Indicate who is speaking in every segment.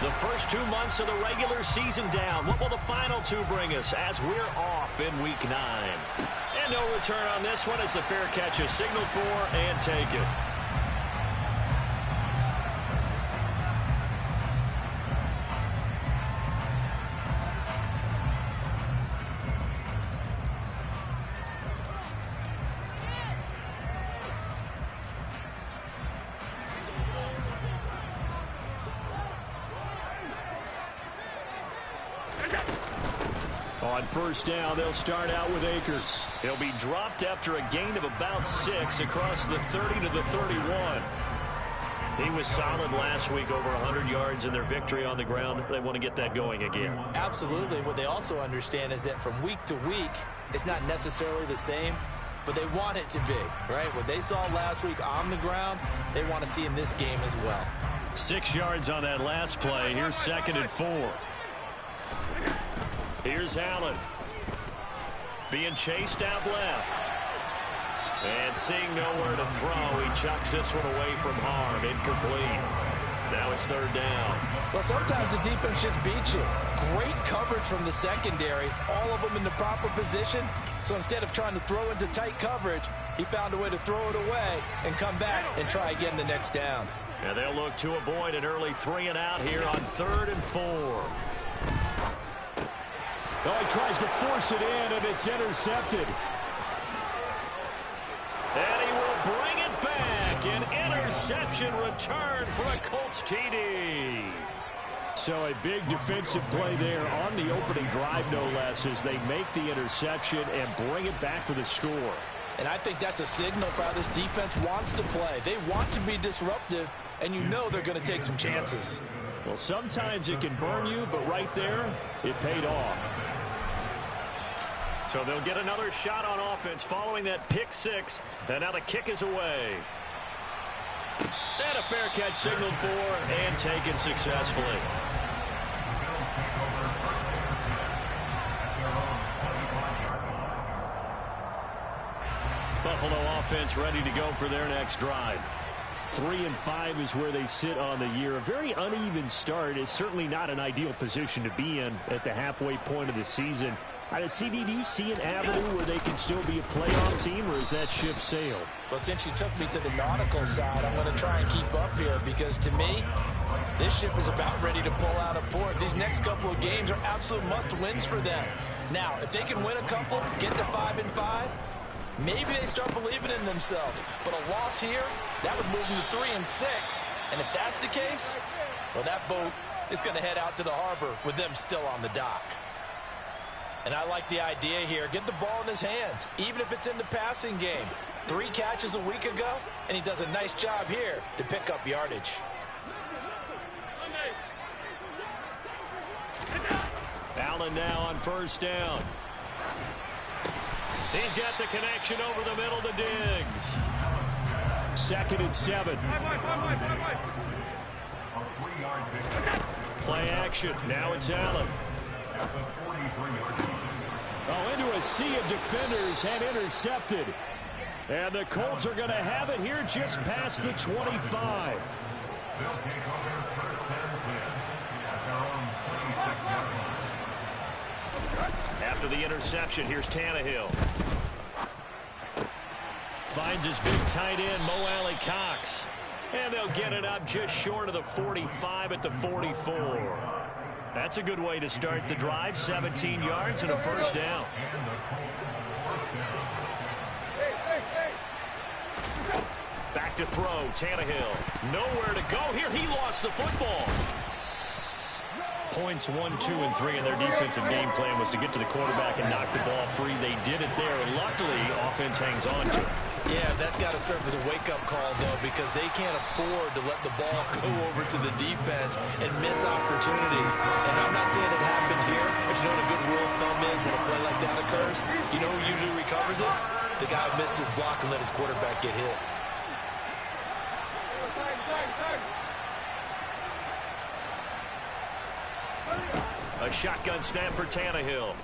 Speaker 1: The first 2 months of the regular season down. What will the final two bring us as we're off in Week 9? And no return on this one as the fair catch is signaled for and taken. On first down, they'll start out with Akers. He'll be dropped after a gain of about 6 across the 30 to the 31. He was solid last week, over 100 yards in their victory on the ground. They want to get that going again.
Speaker 2: Absolutely. What they also understand is that from week to week, it's not necessarily the same, but they want it to be, right? What they saw last week on the ground, they want to see in this game as well.
Speaker 1: 6 yards on that last play. Here's 2nd and 4. Here's Allen. Being chased out left. And seeing nowhere to throw, he chucks this one away from harm. Incomplete. Now it's 3rd down.
Speaker 2: Well, sometimes the defense just beats you. Great coverage from the secondary. All of them in the proper position. So instead of trying to throw into tight coverage, he found a way to throw it away and come back and try again the next down.
Speaker 1: And they'll look to avoid an early 3 and out here on 3rd and 4.
Speaker 3: Oh, he tries to force it in, and it's intercepted.
Speaker 1: And he will bring it back. An interception return for a Colts TD.
Speaker 3: So a big defensive play there on the opening drive, no less, as they make the interception and bring it back for the score.
Speaker 2: And I think that's a signal for how this defense wants to play. They want to be disruptive, and you know they're going to take some chances.
Speaker 3: Well, sometimes it can burn you, but right there, it paid off.
Speaker 1: So they'll get another shot on offense following that pick 6. And now the kick is away. And a fair catch signaled for and taken successfully. Buffalo offense ready to go for their next drive.
Speaker 3: 3-5 is where they sit on the year. A very uneven start is certainly not an ideal position to be in at the halfway point of the season. CD, do you see an avenue where they can still be a playoff team, or is that ship sailed?
Speaker 2: Well, since you took me to the nautical side, I'm going to try and keep up here because, to me, this ship is about ready to pull out of port. These next couple of games are absolute must-wins for them. Now, if they can win a couple, get to 5-5, maybe they start believing in themselves. But a loss here, that would move them to 3-6. And if that's the case, well, that boat is going to head out to the harbor with them still on the dock. And I like the idea here. Get the ball in his hands, even if it's in the passing game. 3 catches a week ago, and he does a nice job here to pick up yardage.
Speaker 1: Allen now on first down. He's got the connection over the middle to Diggs.
Speaker 3: 2nd and 7.
Speaker 1: Play action. Now it's Allen.
Speaker 3: Oh, into a sea of defenders and intercepted. And the Colts are going to have it here just past the 25.
Speaker 1: After the interception, here's Tannehill. Finds his big tight end, Mo Alley-Cox. And they'll get it up just short of the 45 at the 44. That's a good way to start the drive. 17 yards and a first down. Back to throw, Tannehill. Nowhere to go here. He lost the football. Points 1, 2, and 3 in their defensive game plan was to get to the quarterback and knock the ball free. They did it there. Luckily, offense hangs on to it.
Speaker 2: Yeah, that's got to serve as a wake-up call, though, because they can't afford to let the ball go over to the defense and miss opportunities. And I'm not saying it happened here, but you know what a good rule of thumb is when a play like that occurs? You know who usually recovers it? The guy who missed his block and let his quarterback get hit.
Speaker 1: A shotgun snap for Tannehill.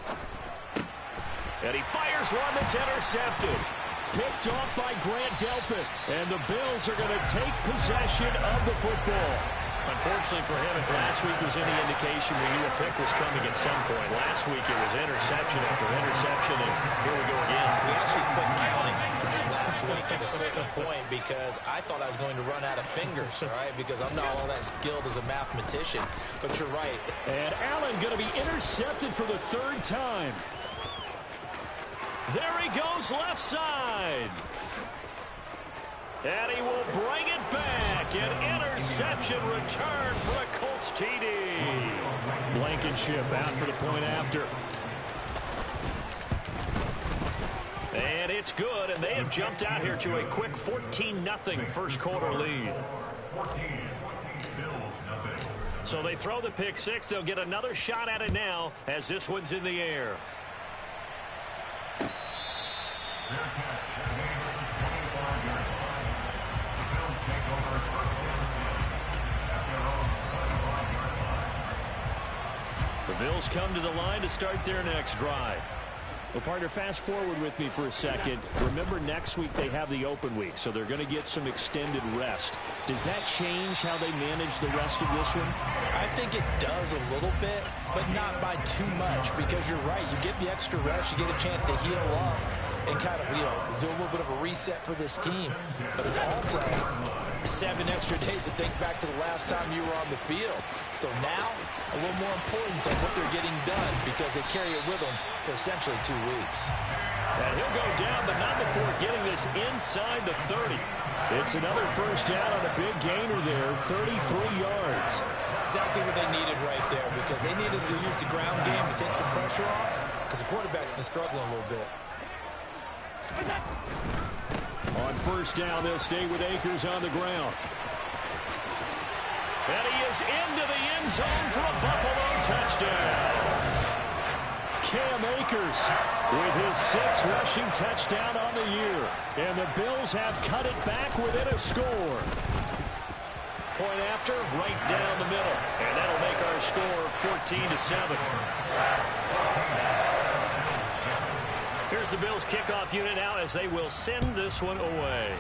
Speaker 1: And he fires one that's intercepted.
Speaker 3: Picked off by Grant Delpit. And the Bills are going to take possession of the football.
Speaker 1: Unfortunately for him, if last week was any indication, we knew a pick was coming at some point. Last week it was interception after interception, and here we go again.
Speaker 2: We actually quit counting last week at a certain point because I thought I was going to run out of fingers, all right, because I'm not all that skilled as a mathematician. But you're right.
Speaker 3: And Allen going to be intercepted for the third time.
Speaker 1: There he goes left side. And he will bring it back. An interception return for a Colts TD.
Speaker 3: Blankenship out for the point after.
Speaker 1: And it's good, and they have jumped out here to a quick 14-0 first quarter lead. So they throw the pick six. They'll get another shot at it now as this one's in the air. The Bills come to the line to start their next drive.
Speaker 3: Well, partner, fast forward with me for a second. Remember, next week they have the open week, so they're going to get some extended rest. Does that change how they manage the rest of this one?
Speaker 2: I think it does a little bit, but not by too much, because you're right. You get the extra rest, you get a chance to heal up and kind of, do a little bit of a reset for this team. But it's also 7 extra days to think back to the last time you were on the field. So now, a little more importance on what they're getting done because they carry it with them for essentially 2 weeks.
Speaker 1: And he'll go down, but not before getting this inside the 30.
Speaker 3: It's another first down on a big gainer there, 33 yards.
Speaker 2: Exactly what they needed right there because they needed to use the ground game to take some pressure off because the quarterback's been struggling a little bit.
Speaker 3: On first down, they'll stay with Akers on the ground.
Speaker 1: And he is into the end zone for a Buffalo touchdown.
Speaker 3: Cam Akers with his 6th rushing touchdown on the year. And the Bills have cut it back within a score.
Speaker 1: Point after, right down the middle. And that'll make our score 14-7. Here's the Bills kickoff unit now as they will send this one away.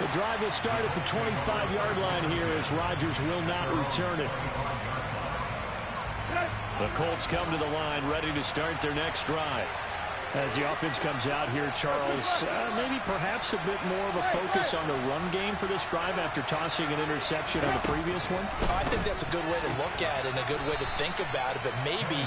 Speaker 3: The drive will start at the 25-yard line here as Rodgers will not return it.
Speaker 1: The Colts come to the line ready to start their next drive.
Speaker 3: As the offense comes out here, Charles, maybe perhaps a bit more of a focus on the run game for this drive after tossing an interception on the previous one?
Speaker 2: I think that's a good way to look at it and a good way to think about it, but maybe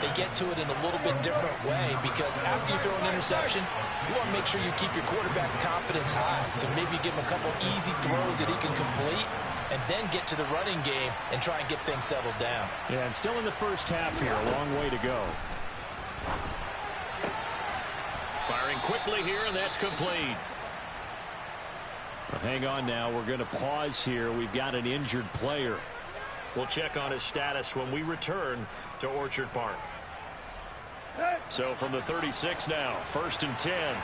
Speaker 2: they get to it in a little bit different way because after you throw an interception, you want to make sure you keep your quarterback's confidence high. So maybe give him a couple easy throws that he can complete and then get to the running game and try and get things settled down.
Speaker 3: Yeah, and still in the first half here, a long way to go.
Speaker 1: Firing quickly here, and that's complete.
Speaker 3: Well, hang on now. We're going to pause here. We've got an injured player.
Speaker 1: We'll check on his status when we return to Orchard Park. So from the 36 now, 1st and 10.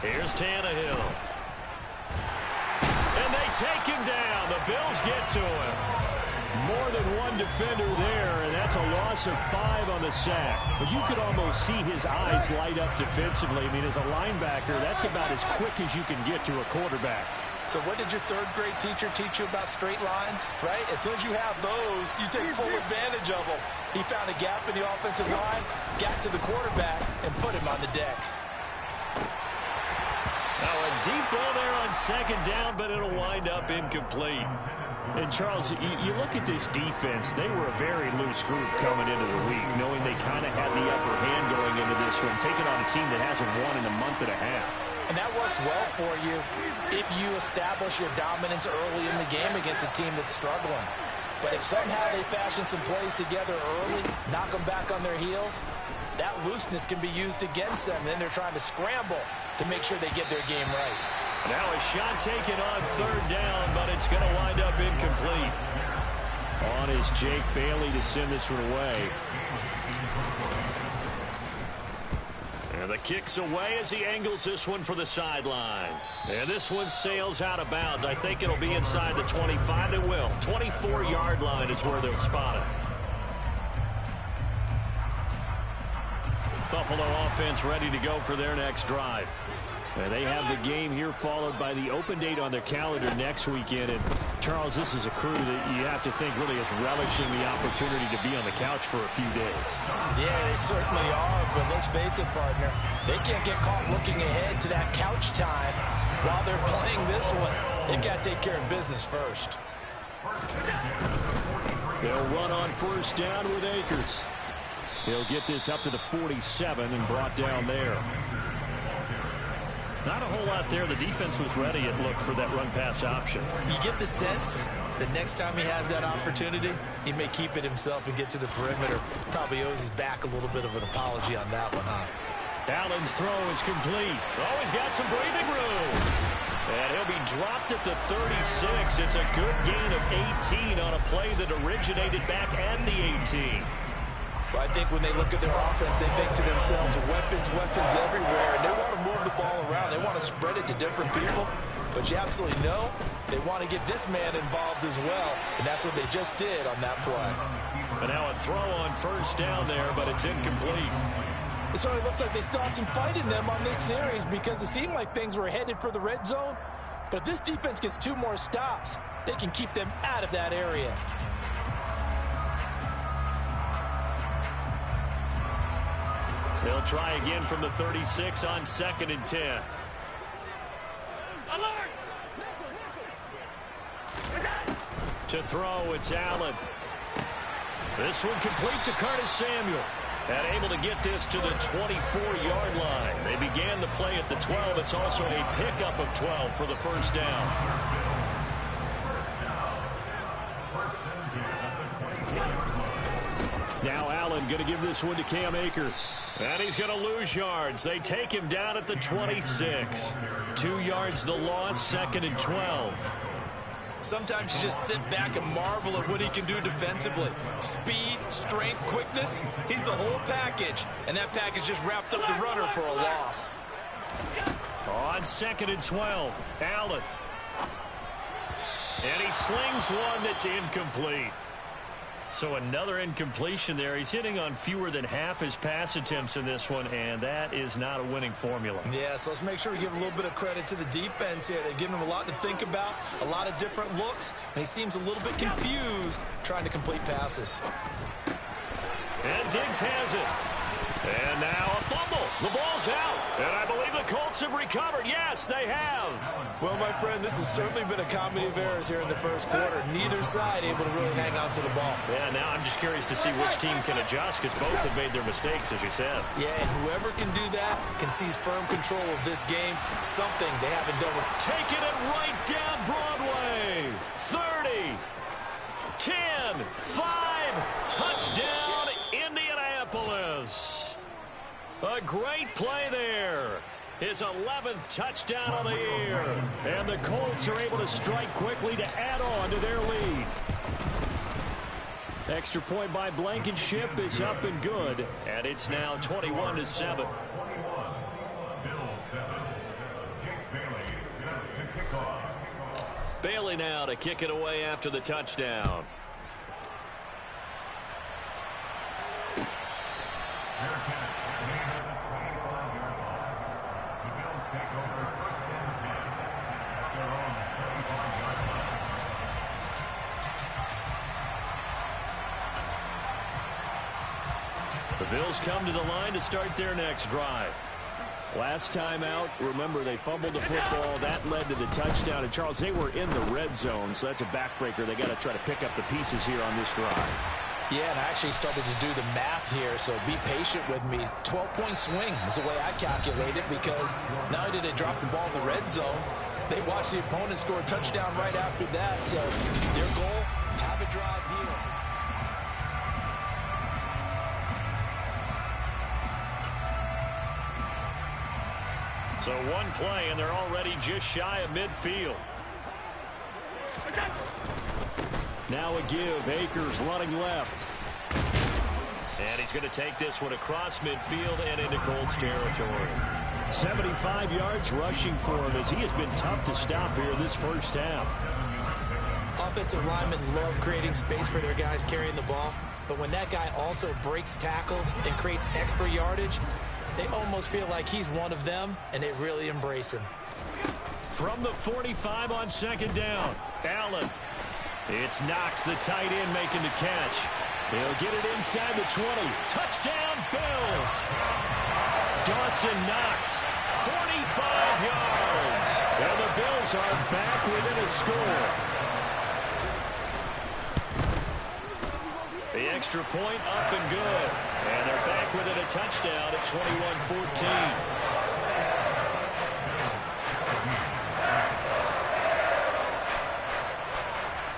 Speaker 1: Here's Tannehill. And they take him down. The Bills get to him.
Speaker 3: More than one defender there, and that's a loss of 5 on the sack. But you could almost see his eyes light up defensively. I mean, as a linebacker, that's about as quick as you can get to a quarterback.
Speaker 2: So what did your 3rd grade teacher teach you about straight lines, right? As soon as you have those, you take full advantage of them. He found a gap in the offensive line, got to the quarterback, and put him on the deck.
Speaker 1: Now a deep ball there on 2nd down, but it'll wind up incomplete.
Speaker 3: And, Charles, you look at this defense, they were a very loose group coming into the week, knowing they kind of had the upper hand going into this one, taking on a team that hasn't won in a month and a half.
Speaker 2: And that works well for you if you establish your dominance early in the game against a team that's struggling. But if somehow they fashion some plays together early, knock them back on their heels, that looseness can be used against them. Then they're trying to scramble to make sure they get their game right.
Speaker 1: Now a shot taken on 3rd down, but it's going to wind up incomplete.
Speaker 3: On is Jake Bailey to send this one away.
Speaker 1: And the kick's away as he angles this one for the sideline. And this one sails out of bounds. I think it'll be inside the 25. It will. 24-yard line is where they'll spot it. Buffalo offense ready to go for their next drive. And they have the game here followed by the open date on their calendar next weekend. And, Charles, this is a crew that you have to think really is relishing the opportunity to be on the couch for a few days.
Speaker 2: Yeah, they certainly are, but let's face it, partner. They can't get caught looking ahead to that couch time while they're playing this one. They've got to take care of business first.
Speaker 1: They'll run on first down with Akers. He'll get this up to the 47 and brought down there. Not a whole lot there. The defense was ready, it looked, for that run-pass option.
Speaker 2: You get the sense that next time he has that opportunity, he may keep it himself and get to the perimeter. Probably owes his back a little bit of an apology on that one, huh?
Speaker 1: Allen's throw is complete. Oh, he's got some breathing room. And he'll be dropped at the 36. It's a good gain of 18 on a play that originated back at the 18.
Speaker 2: Well, I think when they look at their offense, they think to themselves, weapons everywhere, and they want to move the ball around. They want to spread it to different people, but you absolutely know they want to get this man involved as well, and that's what they just did on that play.
Speaker 1: And now a throw on first down there, but it's incomplete.
Speaker 2: It certainly looks like they still have some fight in them on this series because it seemed like things were headed for the red zone, but if this defense gets 2 more stops, they can keep them out of that area.
Speaker 1: They'll try again from the 36 on 2nd and 10. Alert! To throw, it's Allen. This one complete to Curtis Samuel. And able to get this to the 24-yard line. They began the play at the 12. It's also a pickup of 12 for the first down. Now Allen going to give this one to Cam Akers. And he's going to lose yards. They take him down at the 26. 2 yards the loss, 2nd and 12.
Speaker 2: Sometimes you just sit back and marvel at what he can do defensively. Speed, strength, quickness, he's the whole package. And that package just wrapped up the runner for a loss.
Speaker 1: On 2nd and 12, Allen. And he slings one that's incomplete. So another incompletion there. He's hitting on fewer than half his pass attempts in this one, and that is not a winning formula.
Speaker 2: Yeah, so let's make sure we give a little bit of credit to the defense here. They've given him a lot to think about, a lot of different looks, and he seems a little bit confused trying to complete passes.
Speaker 1: And Diggs has it. And now a fumble. The ball's out. And I believe the Colts have recovered. Yes, they have.
Speaker 2: Well, my friend, this has certainly been a comedy of errors here in the first quarter. Neither side able to really hang on to the ball.
Speaker 1: Yeah, now I'm just curious to see which team can adjust because both have made their mistakes, as you said.
Speaker 2: Yeah, and whoever can do that can seize firm control of this game. Something they haven't done.
Speaker 1: Taking it right down Broadway. 30, 10, 5, touchdown Indianapolis. A great play there. His 11th touchdown of the year. And the Colts are able to strike quickly to add on to their lead. Extra point by Blankenship is up and good. And it's now 21-7. Bailey now to kick it away after the touchdown. The Bills come to the line to start their next drive. Last time out, remember, they fumbled the football. That led to the touchdown. And, Charles, they were in the red zone, so that's a backbreaker. They got to try to pick up the pieces here on this drive.
Speaker 2: Yeah, and I actually started to do the math here, so be patient with me. 12-point swing is the way I calculate it because not only did they drop the ball in the red zone, they watched the opponent score a touchdown right after that. So their goal, have a drive here.
Speaker 1: So one play, and they're already just shy of midfield. Now a give. Akers running left. And he's going to take this one across midfield and into Colts territory. 75 yards rushing for him as he has been tough to stop here this first half.
Speaker 2: Offensive linemen love creating space for their guys carrying the ball. But when that guy also breaks tackles and creates extra yardage, They almost feel like he's one of them, and they really embrace him.
Speaker 1: From the 45 on second down, Allen. It's Knox, the tight end, making the catch. He'll get it inside the 20. Touchdown, Bills. Dawson Knox, 45 yards. And the Bills are back within a score. The extra point up and good. And they're back within a touchdown at 21-14.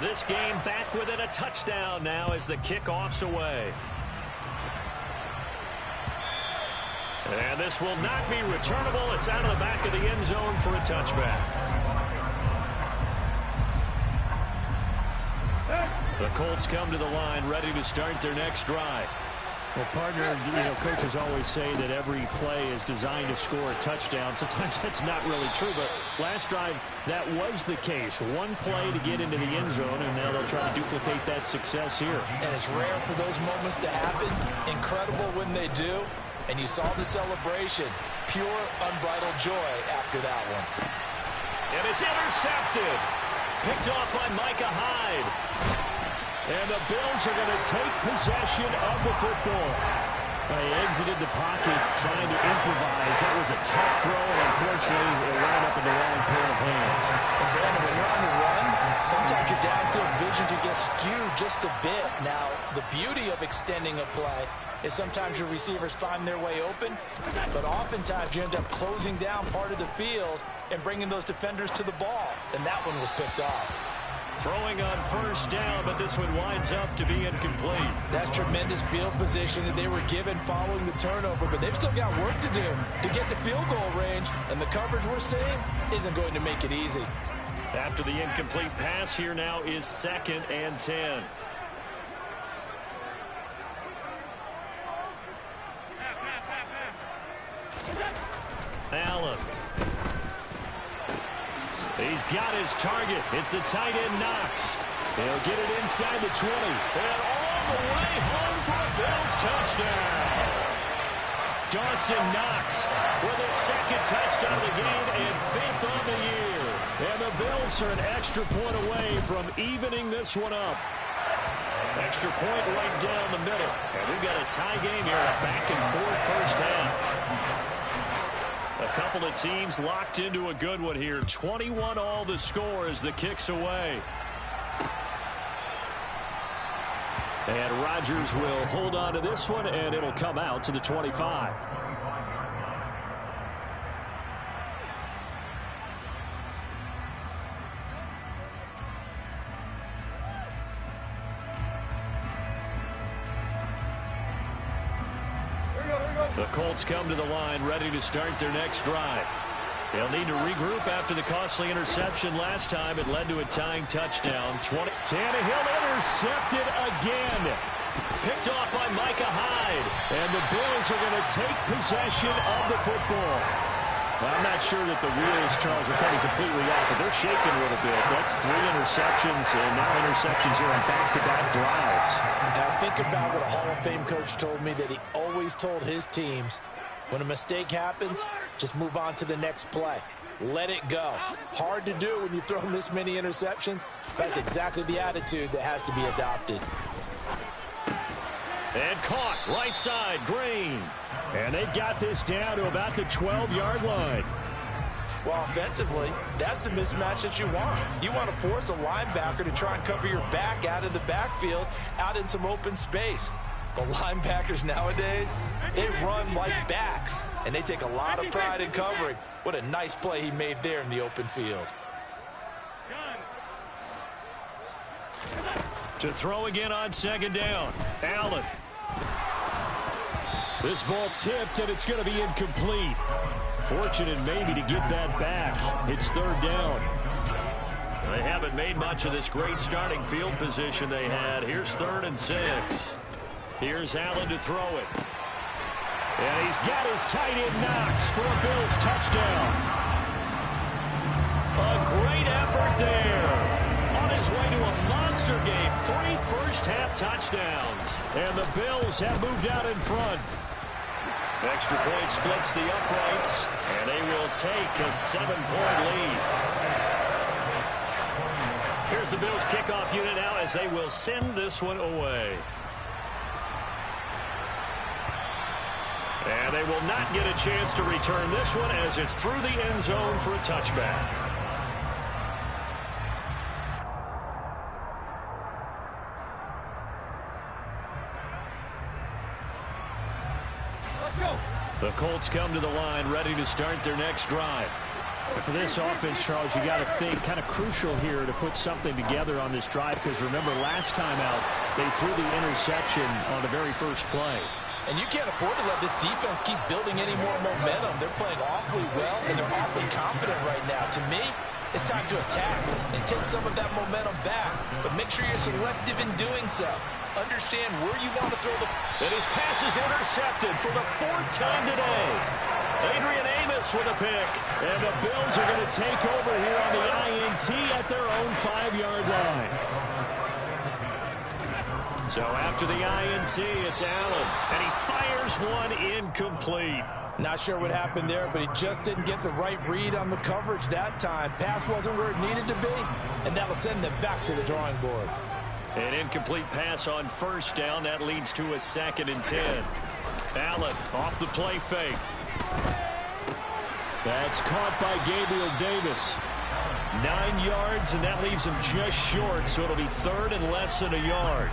Speaker 1: This game back within a touchdown now as the kickoff's away. And this will not be returnable. It's out of the back of the end zone for a touchback. The Colts come to the line ready to start their next drive.
Speaker 3: Well, partner, coaches always say that every play is designed to score a touchdown. Sometimes that's not really true, but last drive, that was the case. One play to get into the end zone, and now they'll try to duplicate that success here.
Speaker 2: And it's rare for those moments to happen. Incredible when they do. And you saw the celebration. Pure, unbridled joy after that one.
Speaker 1: And it's intercepted. Picked off by Micah Hyde. And the Bills are going to take possession of the football. They exited the pocket trying to improvise. That was a tough throw, and unfortunately, it wound up in the wrong pair of hands.
Speaker 2: And Brandon, when you're on the run, sometimes your downfield vision can get skewed just a bit. Now, the beauty of extending a play is sometimes your receivers find their way open, but oftentimes you end up closing down part of the field and bringing those defenders to the ball. And that one was picked off.
Speaker 1: Throwing on first down, but this one winds up to be incomplete.
Speaker 2: That's tremendous field position that they were given following the turnover, but they've still got work to do to get the field goal range, and the coverage we're seeing isn't going to make it easy.
Speaker 1: After the incomplete pass, here now is 2nd and 10. Allen. He's got his target. It's the tight end Knox. He'll get it inside the 20. And all the way home for a Bills touchdown. Dawson Knox with his 2nd touchdown of the game and 5th on the year. And the Bills are an extra point away from evening this one up. Extra point right down the middle. And we've got a tie game here, a back-and-forth first half. A couple of teams locked into a good one here. 21 all the score as the kick's away. And Rodgers will hold on to this one, and it'll come out to the 25. The Colts come to the line ready to start their next drive. They'll need to regroup after the costly interception last time. It led to a tying touchdown. Tannehill intercepted again. Picked off by Micah Hyde. And the Bills are going to take possession of the football. Well, I'm not sure that the wheels, Charles, are coming completely off, but they're shaking a little bit. That's 3 interceptions, and now interceptions here on back-to-back drives.
Speaker 2: Now think about what a Hall of Fame coach told me that he always told his teams, when a mistake happens, just move on to the next play. Let it go. Hard to do when you've thrown this many interceptions. That's exactly the attitude that has to be adopted.
Speaker 1: And caught right side, Green.
Speaker 3: And they've got this down to about the 12-yard line.
Speaker 2: Well, offensively, that's the mismatch that you want. You want to force a linebacker to try and cover your back out of the backfield, out in some open space. But linebackers nowadays, they run like backs, and they take a lot of pride in covering. What a nice play he made there in the open field.
Speaker 1: To throw again on 2nd down, Allen. This ball tipped, and it's going to be incomplete. Fortunate maybe to get that back. It's 3rd down. They haven't made much of this great starting field position they had. Here's 3rd and 6. Here's Allen to throw it. And he's got his tight end Knox for a Bills touchdown. A great effort there. On his way to a monster game. 3 first-half touchdowns. And the Bills have moved out in front. Extra point splits the uprights, and they will take a 7-point lead. Here's the Bills kickoff unit now as they will send this one away. And they will not get a chance to return this one as it's through the end zone for a touchback. The Colts come to the line ready to start their next drive.
Speaker 3: And for this offense, Charles, you got to think kind of crucial here to put something together on this drive because remember last time out they threw the interception on the very first play.
Speaker 2: And you can't afford to let this defense keep building any more momentum. They're playing awfully well, and they're awfully confident right now. To me, it's time to attack and take some of that momentum back, but make sure you're selective in doing so. Understand where you want to throw the...
Speaker 1: And his pass is intercepted for the 4th time today. Adrian Amos with a pick.
Speaker 3: And the Bills are going to take over here on the INT at their own 5-yard line.
Speaker 1: So after the INT, it's Allen. And he fires one incomplete.
Speaker 2: Not sure what happened there, but he just didn't get the right read on the coverage that time. Pass wasn't where it needed to be, and that will send them back to the drawing board.
Speaker 1: An incomplete pass on first down. That leads to a 2nd and 10. Allen off the play fake.
Speaker 3: That's caught by Gabriel Davis.
Speaker 1: 9 yards, and that leaves him just short, so it'll be 3rd and less than a yard.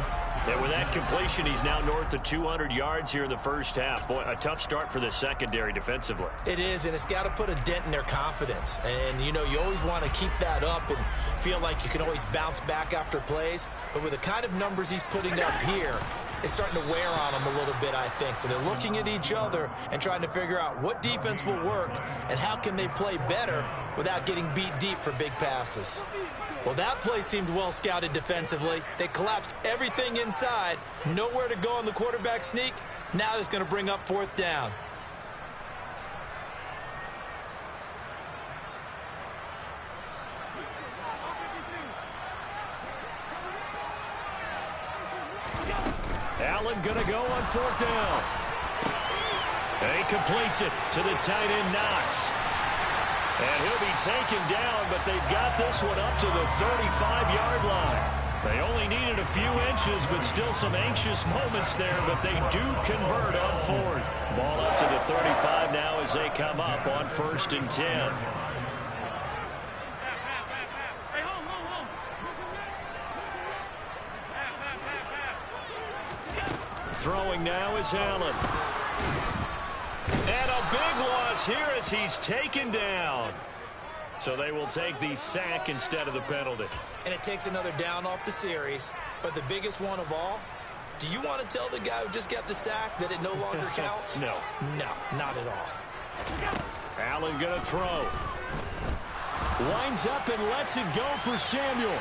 Speaker 1: And with that completion, he's now north of 200 yards here in the first half. Boy, a tough start for the secondary defensively.
Speaker 2: It is, and it's got to put a dent in their confidence. And, you know, you always want to keep that up and feel like you can always bounce back after plays. But with the kind of numbers he's putting up here, it's starting to wear on them a little bit, I think. So they're looking at each other and trying to figure out what defense will work and how can they play better without getting beat deep for big passes. Well, that play seemed well scouted defensively. They collapsed everything inside. Nowhere to go on the quarterback sneak. Now it's going to bring up 4th down.
Speaker 1: Allen going to go on 4th down. And he completes it to the tight end, Knox. And he'll be taken down, but they've got this one up to the 35-yard line. They only needed a few inches, but still some anxious moments there, but they do convert on 4th. Ball up to the 35 now as they come up on 1st and 10. Throwing now is Allen. And a big loss here as he's taken down. So they will take the sack instead of the penalty.
Speaker 2: And it takes another down off the series. But the biggest one of all, do you want to tell the guy who just got the sack that it no longer counts?
Speaker 1: No.
Speaker 2: No, not at all.
Speaker 1: Allen going to throw.
Speaker 3: Winds up and lets it go for Samuel.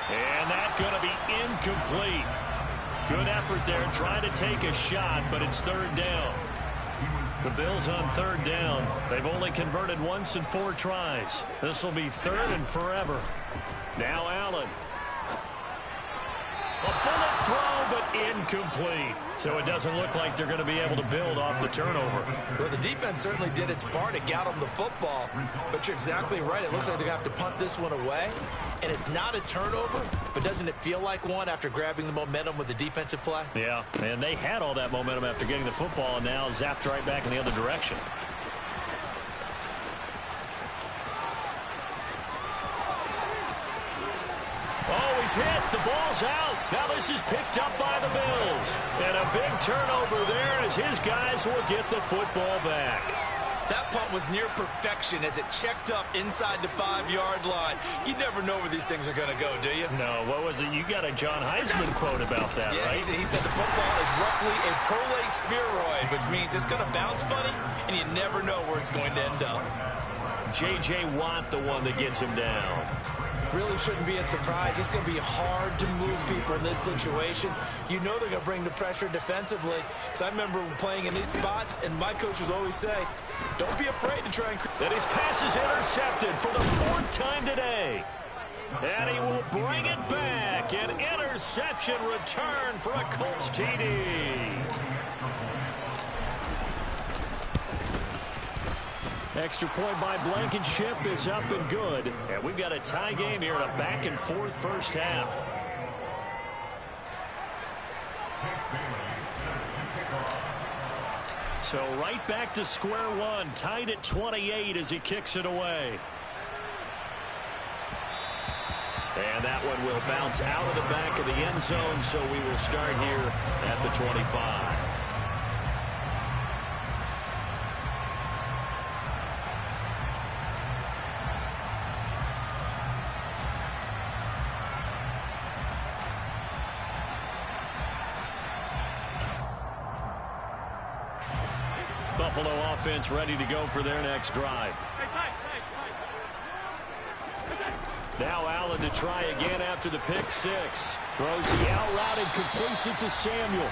Speaker 1: And that's going to be incomplete. Good effort there trying to take a shot, but it's 3rd down. The Bills on 3rd down. They've only converted once in 4 tries. This will be 3rd and forever. Now Allen. A bullet throw, but incomplete. So it doesn't look like they're going to be able to build off the turnover.
Speaker 2: Well, the defense certainly did its part to get them the football. But you're exactly right. It looks like they're going to have to punt this one away. And it's not a turnover, but doesn't it feel like one after grabbing the momentum with the defensive play?
Speaker 1: Yeah, and they had all that momentum after getting the football and now zapped right back in the other direction. Oh, he's hit. The ball's out. Now this is picked up by the Bills. And a big turnover there as his guys will get the football back.
Speaker 2: That punt was near perfection as it checked up inside the 5-yard line. You never know where these things are going to go, do you?
Speaker 1: No, what was it? You got a John Heisman quote about that,
Speaker 2: yeah,
Speaker 1: right?
Speaker 2: He said the football is roughly a prolate spheroid, which means it's going to bounce funny, and you never know where it's going to end up.
Speaker 1: J.J. Watt, the one that gets him down.
Speaker 2: Really shouldn't be a surprise. It's going to be hard to move people in this situation. You know they're going to bring the pressure defensively. Because I remember playing in these spots, and my coaches always say, don't be afraid to try and...
Speaker 1: That his pass is intercepted for the 4th time today. And he will bring it back. An interception return for a Colts TD.
Speaker 3: Extra point by Blankenship is up and good.
Speaker 1: And we've got a tie game here in a back-and-forth first half. So right back to square one, tied at 28 as he kicks it away. And that one will bounce out of the back of the end zone, so we will start here at the 25. Buffalo offense ready to go for their next drive. Now Allen to try again after the pick six. Throws the out route and completes it to Samuel.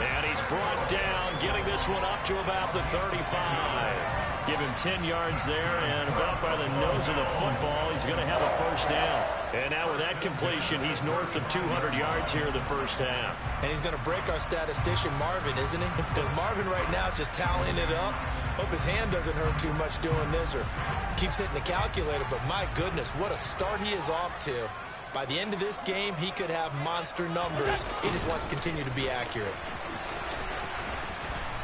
Speaker 1: And he's brought down, getting this one up to about the 35. Give him 10 yards there, and about by the nose of the football, he's going to have a first down. And now with that completion, he's north of 200 yards here in the first half.
Speaker 2: And he's going to break our statistician, Marvin, isn't he? Because Marvin right now is just tallying it up. Hope his hand doesn't hurt too much doing this or keeps hitting the calculator. But my goodness, what a start he is off to. By the end of this game, he could have monster numbers. He just wants to continue to be accurate.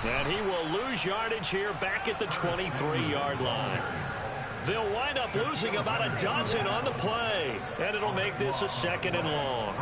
Speaker 1: And he will lose yardage here back at the 23-yard line. They'll wind up losing about a dozen on the play. And it'll make this a 2nd and long.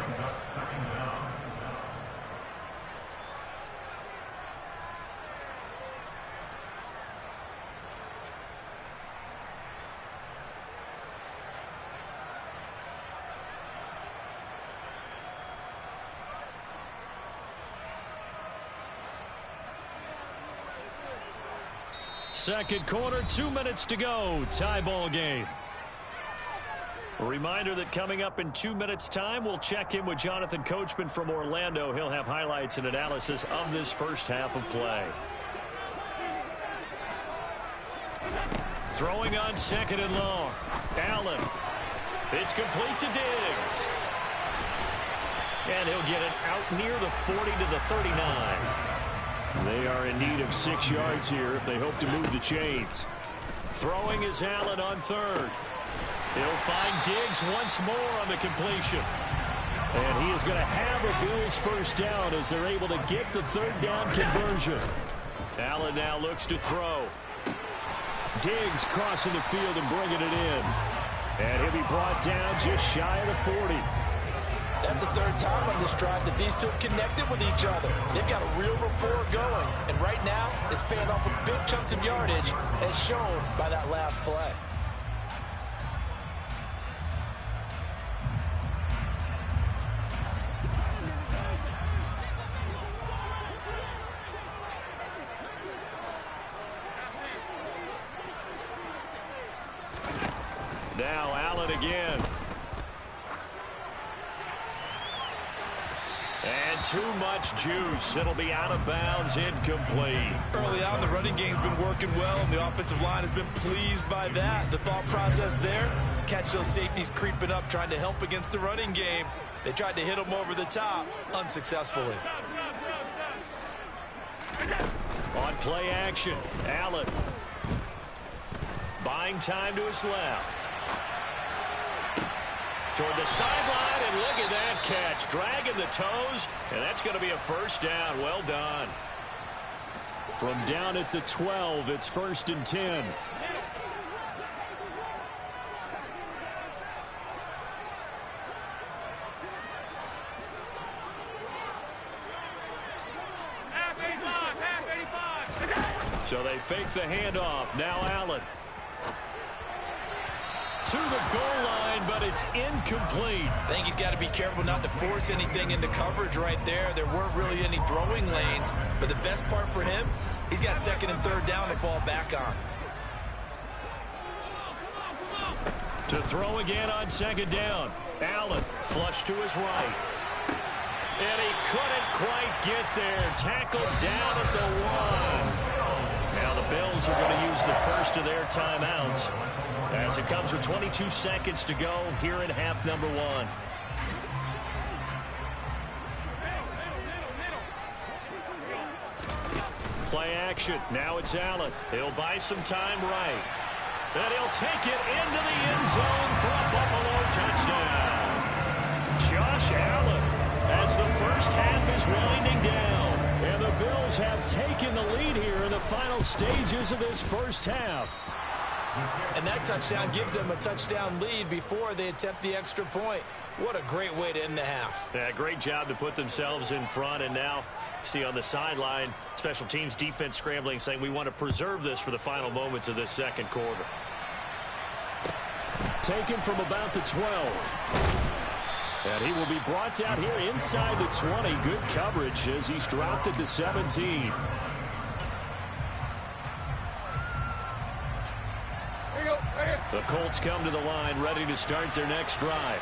Speaker 1: Second quarter, 2 minutes to go. Tie ball game. A reminder that coming up in 2 minutes' time, we'll check in with Jonathan Coachman from Orlando. He'll have highlights and analysis of this first half of play. Throwing on 2nd and long. Allen. It's complete to Diggs. And he'll get it out near the 40 to the 39.
Speaker 3: They are in need of 6 yards here if they hope to move the chains.
Speaker 1: Throwing is Allen on 3rd. He'll find Diggs once more on the completion.
Speaker 3: And he is going to have a Bills first down as they're able to get the 3rd down conversion.
Speaker 1: Allen now looks to throw.
Speaker 3: Diggs crossing the field and bringing it in. And he'll be brought down just shy of the 40.
Speaker 2: That's the 3rd time on this drive that these two connected with each other. They've got a real rapport going. And right now, it's paying off with big chunks of yardage as shown by that last play.
Speaker 1: Now Allen again. And too much juice. It'll be out of bounds, incomplete.
Speaker 2: Early on, the running game's been working well, and the offensive line has been pleased by that. The thought process there, catch those safeties creeping up, trying to help against the running game. They tried to hit them over the top, unsuccessfully.
Speaker 1: On play action, Allen. Buying time to his left. Toward the sideline, and look at that catch. Dragging the toes, and that's going to be a first down. Well done.
Speaker 3: From down at the 12, it's 1st and 10.
Speaker 1: So they fake the handoff. Now Allen. To the goal line, but it's incomplete.
Speaker 2: I think he's got to be careful not to force anything into coverage right there. There weren't really any throwing lanes, but the best part for him, he's got 2nd and 3rd down to fall back on.
Speaker 1: To throw again on 2nd down. Allen, flush to his right. And he couldn't quite get there. Tackled down at the 1. Now the Bills are going to use the first of their timeouts as it comes with 22 seconds to go here in half number 1. play action. Now it's Allen. He'll buy some time right. And he'll take it into the end zone for a Buffalo touchdown. Josh Allen, as the first half is winding down. And the Bills have taken the lead here in the final stages of this first half.
Speaker 2: And that touchdown gives them a touchdown lead before they attempt the extra point. What a great way to end the half.
Speaker 1: Yeah, great job to put themselves in front. And now, see on the sideline, special teams defense scrambling, saying we want to preserve this for the final moments of this second quarter.
Speaker 3: Taken from about the 12. And he will be brought down here inside the 20. Good coverage as he's dropped at the 17.
Speaker 1: The Colts come to the line ready to start their next drive.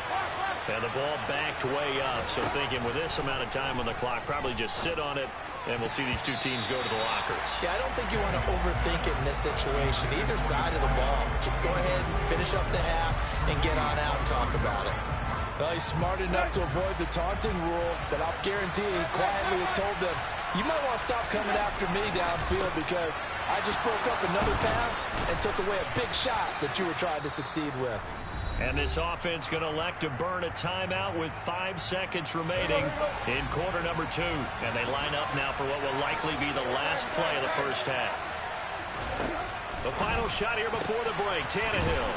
Speaker 1: And the ball backed way up. So thinking with this amount of time on the clock, probably just sit on it. And we'll see these two teams go to the lockers.
Speaker 2: Yeah, I don't think you want to overthink it in this situation. Either side of the ball. Just go ahead and finish up the half and get on out and talk about it. Well, he's smart enough to avoid the taunting rule, but I'll guarantee he quietly has told them, you might want to stop coming after me downfield because I just broke up another pass and took away a big shot that you were trying to succeed with.
Speaker 1: And this offense going to elect to burn a timeout with 5 seconds remaining in quarter number 2. And they line up now for what will likely be the last play of the first half. The final shot here before the break. Tannehill.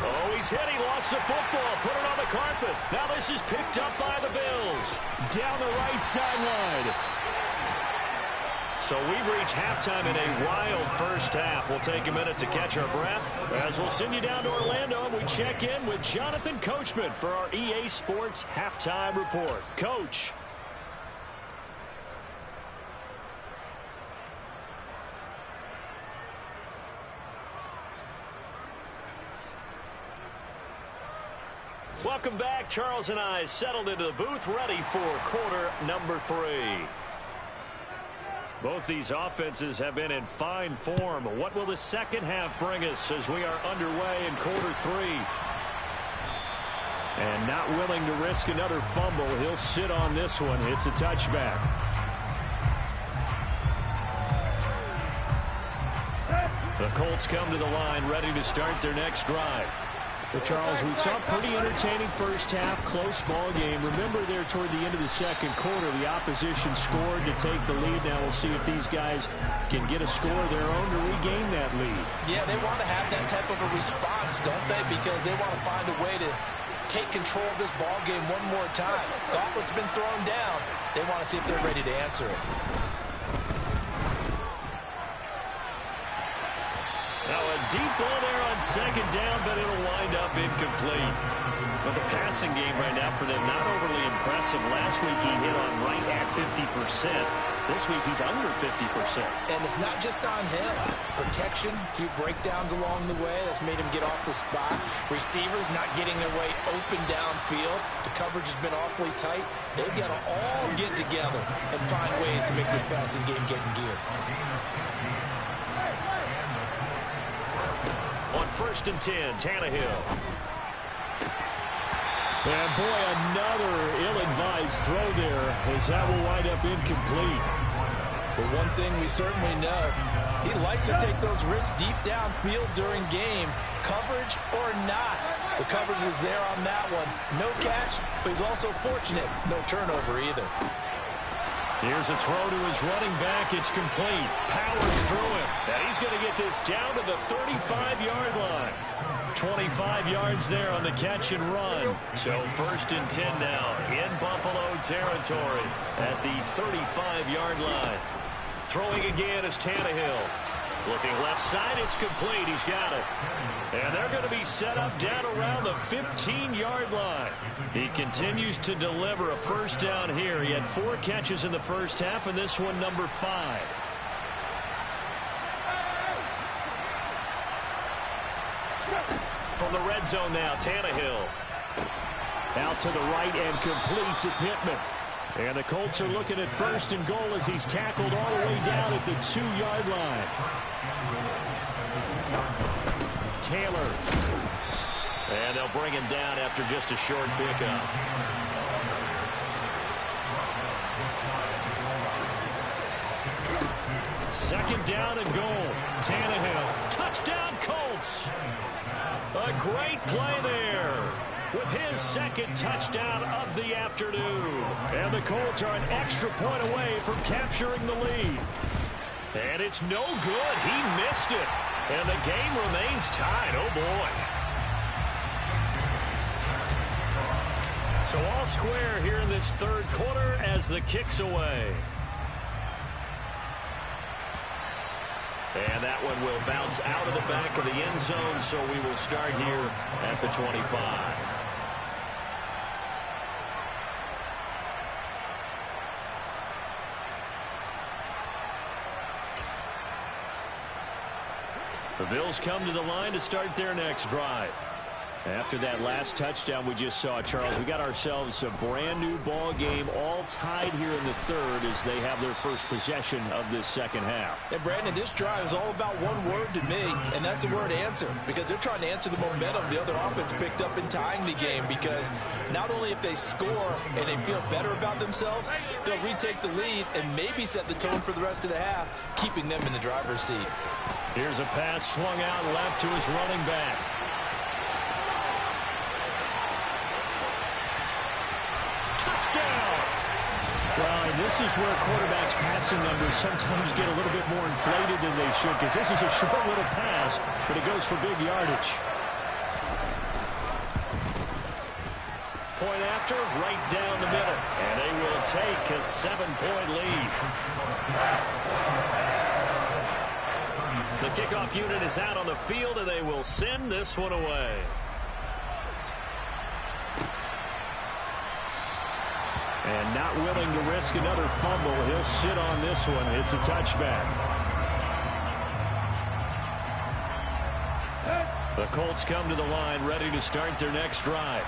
Speaker 1: Oh, he's hit. He lost the football. Put it on the carpet. Now this is picked up by the Bills.
Speaker 3: Down the right sideline.
Speaker 1: So we've reached halftime in a wild first half. We'll take a minute to catch our breath as we'll send you down to Orlando and we check in with Jonathan Coachman for our EA Sports Halftime Report. Coach. Welcome back. Charles and I settled into the booth ready for quarter number 3. Both these offenses have been in fine form. What will the second half bring us as we are underway in quarter 3?
Speaker 3: And not willing to risk another fumble. He'll sit on this one. It's a touchback.
Speaker 1: The Colts come to the line ready to start their next drive.
Speaker 3: Well, Charles, we saw a pretty entertaining first half, close ball game. Remember there toward the end of the second quarter, the opposition scored to take the lead. Now we'll see if these guys can get a score of their own to regain that lead.
Speaker 2: Yeah, they want to have that type of a response, don't they? Because they want to find a way to take control of this ball game one more time. Gauntlet's been thrown down. They want to see if they're ready to answer it.
Speaker 1: Now a deep ball there on second down, but it'll wind up incomplete. But the passing game right now for them, not overly impressive. Last week he hit on right at 50%. This week he's under 50%.
Speaker 2: And it's not just on him. Protection, a few breakdowns along the way. That's made him get off the spot. Receivers not getting their way open downfield. The coverage has been awfully tight. They've got to all get together and find ways to make this passing game get in gear.
Speaker 1: On 1st and 10, Tannehill.
Speaker 3: And boy, another ill-advised throw there as that will wind up incomplete.
Speaker 2: But one thing we certainly know, he likes to take those risks deep downfield during games, coverage or not. The coverage was there on that one. No catch, but he's also fortunate. No turnover either.
Speaker 1: Here's a throw to his running back. It's complete. Powers through it. And he's going to get this down to the 35-yard line. 25 yards there on the catch and run. So 1st and 10 now in Buffalo territory at the 35-yard line. Throwing again is Tannehill. Looking left side, it's complete. He's got it. And they're going to be set up down around the 15-yard line. He continues to deliver a first down here. He had 4 catches in the first half, and this one number 5. From the red zone now, Tannehill.
Speaker 3: Out to the right and complete to Pittman. And the Colts are looking at 1st and goal as he's tackled all the way down at the 2-yard line. Taylor.
Speaker 1: And they'll bring him down after just a short pickup. Second down and goal. Tannehill. Touchdown, Colts. A great play there with his second touchdown of the afternoon. And the Colts are an extra point away from capturing the lead. And it's no good. He missed it. And the game remains tied. Oh, boy. So all square here in this third quarter as the kick's away. And that one will bounce out of the back of the end zone, so we will start here at the 25. The Bills come to the line to start their next drive. After that last touchdown we just saw, Charles, we got ourselves a brand new ball game, all tied here in the third as they have their first possession of this second half.
Speaker 2: And Brandon, this drive is all about one word to me, and that's the word answer, because they're trying to answer the momentum the other offense picked up in tying the game, because not only if they score and they feel better about themselves, they'll retake the lead and maybe set the tone for the rest of the half, keeping them in the driver's seat.
Speaker 1: Here's a pass swung out left to his running back. Touchdown!
Speaker 3: Well, and this is where quarterbacks' passing numbers sometimes get a little bit more inflated than they should, because this is a short little pass, but it goes for big yardage.
Speaker 1: Point after, right down the middle. And they will take a 7-point lead. The kickoff unit is out on the field, and they will send this one away. And not willing to risk another fumble, he'll sit on this one. It's a touchback. The Colts come to the line, ready to start their next drive.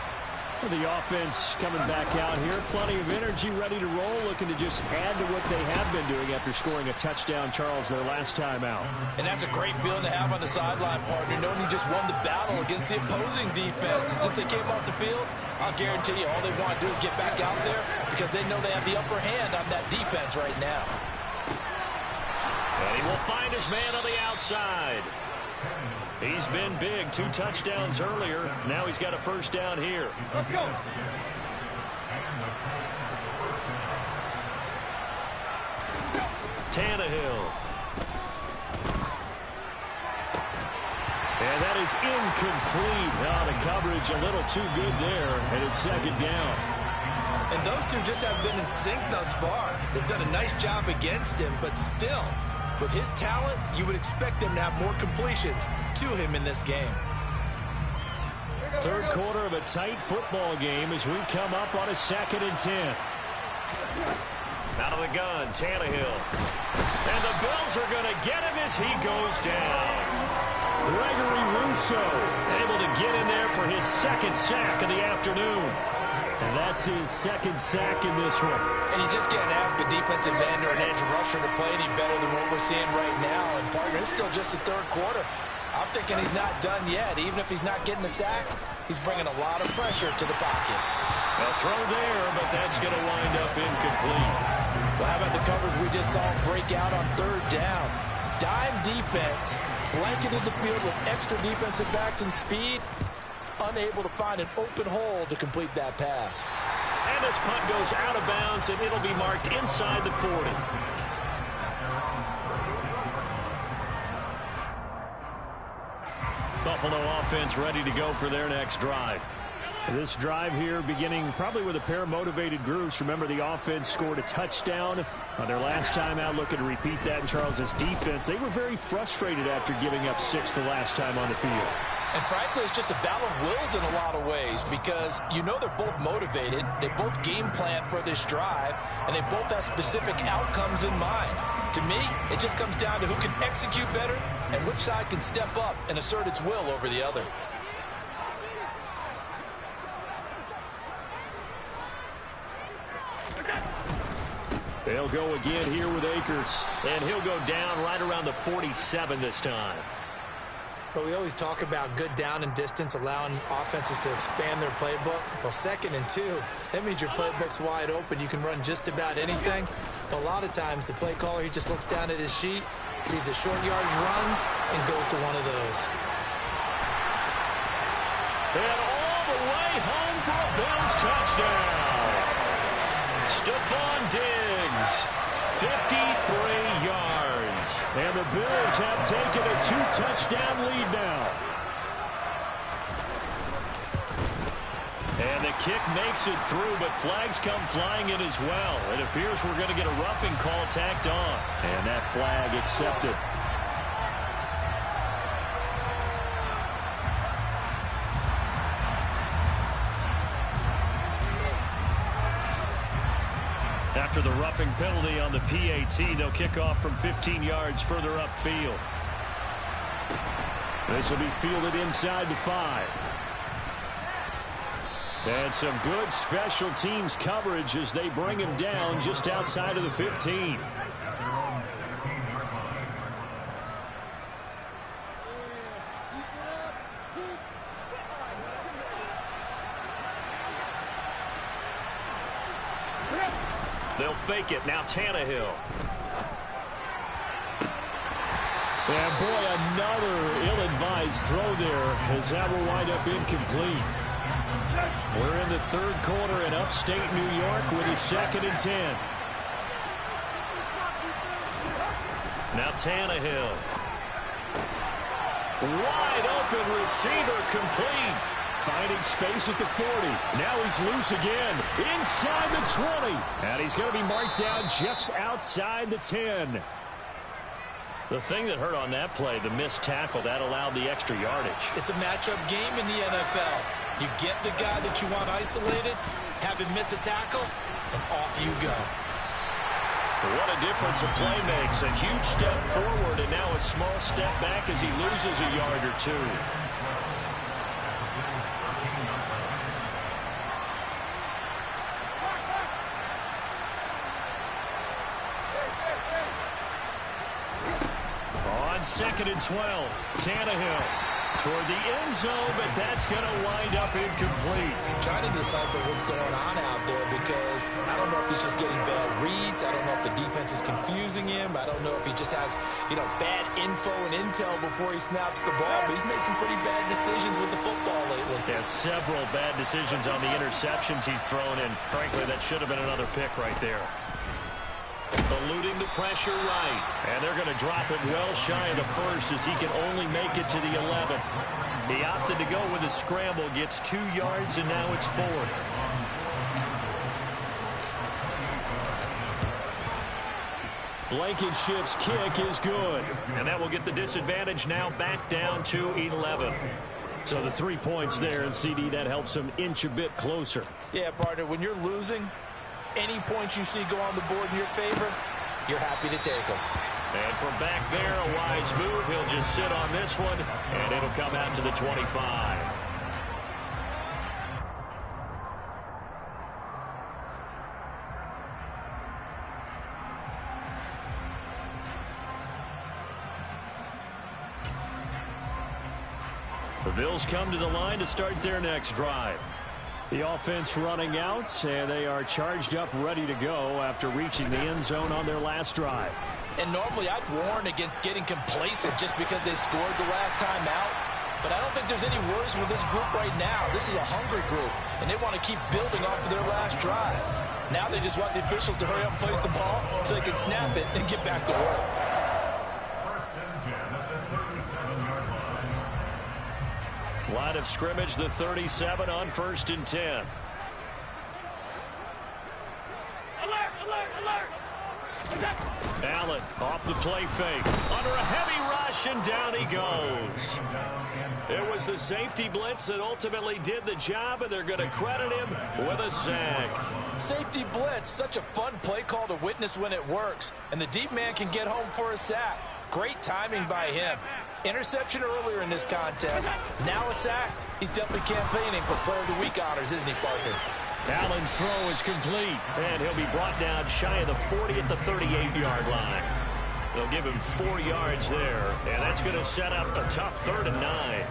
Speaker 3: The offense coming back out here, plenty of energy, ready to roll, looking to just add to what they have been doing after scoring a touchdown, Charles, their last time out.
Speaker 2: And that's a great feeling to have on the sideline, partner, knowing you just won the battle against the opposing defense. And since they came off the field, I'll guarantee you all they want to do is get back out there because they know they have the upper hand on that defense right now.
Speaker 1: And he will find his man on the outside. He's been big, 2 touchdowns earlier. Now he's got a first down here.
Speaker 2: Let's go.
Speaker 1: Tannehill. And that is incomplete. Oh, the coverage a little too good there, and it's second down.
Speaker 2: And those two just haven't been in sync thus far. They've done a nice job against him, but still, with his talent, you would expect them to have more completions to him in this game.
Speaker 3: Third quarter of a tight football game as we come up on a 2nd and 10.
Speaker 1: Out of the gun, Tannehill. And the Bills are going to get him as he goes down. Gregory Rousseau able to get in there for his second sack of the afternoon.
Speaker 3: And that's his second sack in this one.
Speaker 2: And you just can't ask a defensive end or an edge rusher to play any better than what we're seeing right now. And, partner, it's still just the third quarter. I'm thinking he's not done yet. Even if he's not getting a sack, he's bringing a lot of pressure to the pocket.
Speaker 1: A throw there, but that's going to wind up incomplete.
Speaker 2: Well, how about the coverage we just saw him break out on third down? Dime defense, blanketed the field with extra defensive backs and speed, unable to find an open hole to complete that pass.
Speaker 1: And this punt goes out of bounds, and it'll be marked inside the 40. Buffalo offense ready to go for their next drive.
Speaker 3: This drive here beginning probably with a pair of motivated groups. Remember, the offense scored a touchdown on their last time out, looking to repeat that in Charles's defense. They were very frustrated after giving up 6 the last time on the field.
Speaker 2: And frankly, it's just a battle of wills in a lot of ways because you know they're both motivated, they both game plan for this drive, and they both have specific outcomes in mind. To me, it just comes down to who can execute better and which side can step up and assert its will over the other.
Speaker 1: They'll go again here with Akers, and he'll go down right around the 47 this time.
Speaker 4: But we always talk about good down and distance, allowing offenses to expand their playbook. Well, 2nd and 2, that means your playbook's wide open. You can run just about anything. A lot of times, the play caller, he just looks down at his sheet, sees the short yardage runs, and goes to one of those.
Speaker 1: And all the way home for a Bills touchdown. Stephon Diggs, 53 yards.
Speaker 3: And the Bills have taken a 2-touchdown lead now.
Speaker 1: And the kick makes it through, but flags come flying in as well. It appears we're going to get a roughing call tacked on.
Speaker 3: And that flag accepted.
Speaker 1: After the roughing penalty on the PAT, they'll kick off from 15 yards further upfield.
Speaker 3: This will be fielded inside the 5. And some good special teams coverage as they bring him down just outside of the 15.
Speaker 1: They'll fake it. Now Tannehill.
Speaker 3: And boy, another ill-advised throw there as that will wind up incomplete. We're in the third quarter in upstate New York with a 2nd and 10.
Speaker 1: Now Tannehill. Wide open receiver complete.
Speaker 3: Finding space at the 40. Now he's loose again. Inside the 20. And he's going to be marked down just outside the 10.
Speaker 1: The thing that hurt on that play, the missed tackle, that allowed the extra yardage.
Speaker 2: It's a matchup game in the NFL. You get the guy that you want isolated, have him miss a tackle, and off you go.
Speaker 1: What a difference a play makes. A huge step forward and now a small step back as he loses a yard or two. On 2nd and 12, Tannehill toward the end zone, but that's going to wind up incomplete.
Speaker 2: Trying to decipher what's going on out there because I don't know if he's just getting bad reads. I don't know if the defense is confusing him. I don't know if he just has, bad info and intel before he snaps the ball. But he's made some pretty bad decisions with the football lately.
Speaker 1: Yeah, several bad decisions on the interceptions he's thrown, and frankly, that should have been another pick right there. Eluding the pressure right. And they're going to drop it well shy of the 1st as he can only make it to the 11. He opted to go with a scramble, gets 2 yards, and now it's 4th.
Speaker 3: Blankenship's kick is good.
Speaker 1: And that will get the disadvantage now back down to 11.
Speaker 3: So the 3 points there, and CD, that helps him inch a bit closer.
Speaker 2: Yeah, partner, when you're losing, any points you see go on the board in your favor, you're happy to take them.
Speaker 1: And from back there, a wise move. He'll just sit on this one, and it'll come out to the 25. The Bills come to the line to start their next drive.
Speaker 3: The offense running out, and they are charged up, ready to go after reaching the end zone on their last drive.
Speaker 2: And normally I'd warn against getting complacent just because they scored the last time out. But I don't think there's any worries with this group right now. This is a hungry group, and they want to keep building off of their last drive. Now they just want the officials to hurry up and place the ball so they can snap it and get back to work.
Speaker 1: Line of scrimmage, the 37 on 1st and 10.
Speaker 5: Alert, alert, alert!
Speaker 1: Allen off the play fake. Under a heavy rush, and down he goes. It was the safety blitz that ultimately did the job, and they're going to credit him with a sack.
Speaker 2: Safety blitz, such a fun play call to witness when it works. And the deep man can get home for a sack. Great timing by him. Interception earlier in this contest. Now a sack. He's definitely campaigning for Player of the Week honors, isn't he, partner?
Speaker 1: Allen's throw is complete, and he'll be brought down shy of the 40 at the 38-yard line. They'll give him 4 yards there, and that's going to set up a tough 3rd and 9.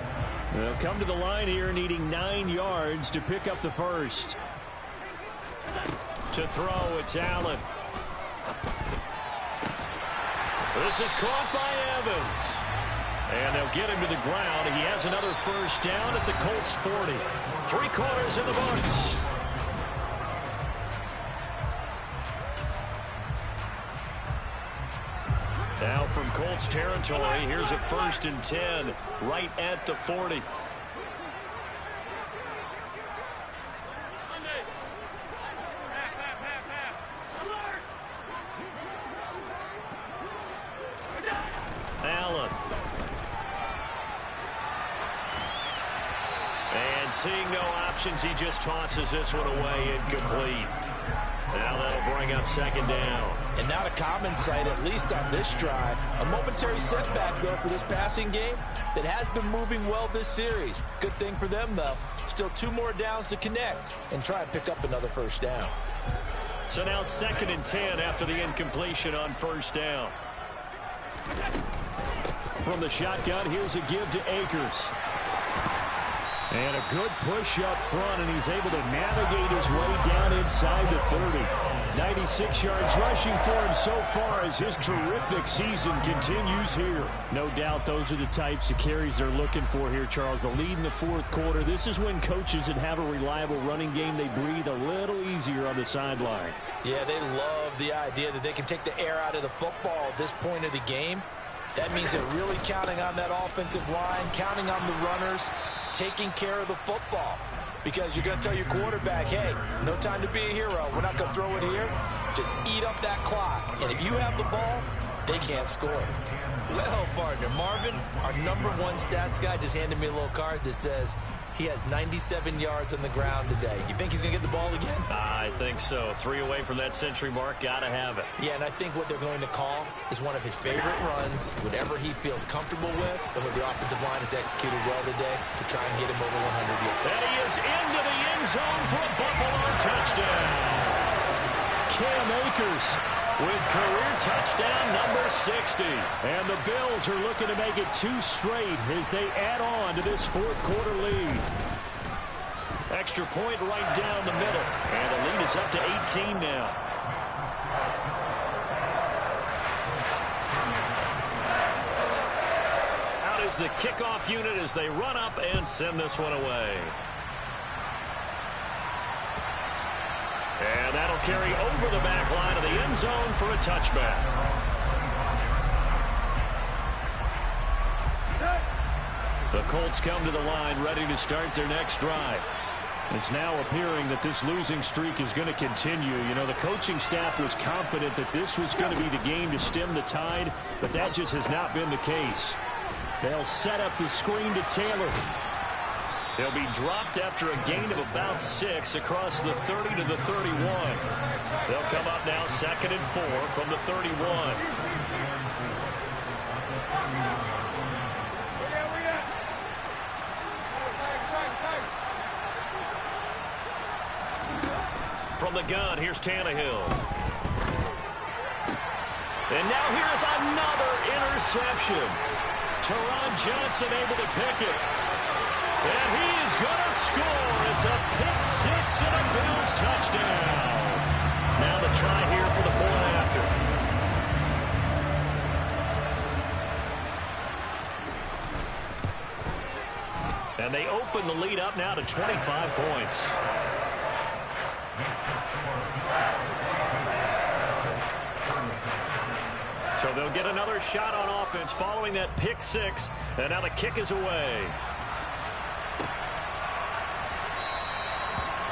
Speaker 3: They'll come to the line here needing 9 yards to pick up the first.
Speaker 1: To throw, it's Allen. This is caught by Evans. And they'll get him to the ground. He has another first down at the Colts 40. 3 quarters in the books. Now from Colts territory, here's a 1st and 10 right at the 40. Allen. And seeing no options, he just tosses this one away, incomplete. Now that'll bring up 2nd down.
Speaker 2: And not a common sight, at least on this drive. A momentary setback, though, for this passing game that has been moving well this series. Good thing for them, though. Still 2 more downs to connect and try and pick up another first down.
Speaker 1: So now 2nd and 10 after the incompletion on 1st down. From the shotgun, here's a give to Akers. And a good push up front, and he's able to navigate his way down inside the 30. 96 yards rushing for him so far as his terrific season continues here. No doubt those are the types of carries they're looking for here, Charles. The lead in the 4th quarter. This is when coaches that have a reliable running game, they breathe a little easier on the sideline.
Speaker 2: Yeah, they love the idea that they can take the air out of the football at this point of the game. That means they're really counting on that offensive line, counting on the runners, taking care of the football. Because you're going to tell your quarterback, hey, no time to be a hero. We're not going to throw it here. Just eat up that clock. And if you have the ball, they can't score. Well, partner, Marvin, our #1 stats guy, just handed me a little card that says he has 97 yards on the ground today. You think he's going to get the ball again?
Speaker 1: I think so. 3 away from that century mark. Got to have it.
Speaker 2: Yeah, and I think what they're going to call is one of his favorite runs, whatever he feels comfortable with, and what the offensive line has executed well today to try and get him over 100 yards.
Speaker 1: And he is into the end zone for a Buffalo touchdown. Cam Akers with career touchdown number 60. And the Bills are looking to make it 2 straight as they add on to this 4th quarter lead. Extra point right down the middle. And the lead is up to 18 now. Out is the kickoff unit as they run up and send this one away. And that'll carry over the back line of the end zone for a touchback. The Colts come to the line ready to start their next drive. It's now appearing that this losing streak is going to continue. You know, the coaching staff was confident that this was going to be the game to stem the tide, but that just has not been the case. They'll set up the screen to Taylor. They'll be dropped after a gain of about 6 across the 30 to the 31. They'll come up now 2nd and 4 from the 31. From the gun, here's Tannehill. And now here's another interception. Teron Johnson able to pick it. And he is going to score. It's a pick 6 and a Bills touchdown. Now the try here for the point after. And they open the lead up now to 25 points. So they'll get another shot on offense following that pick 6. And now the kick is away.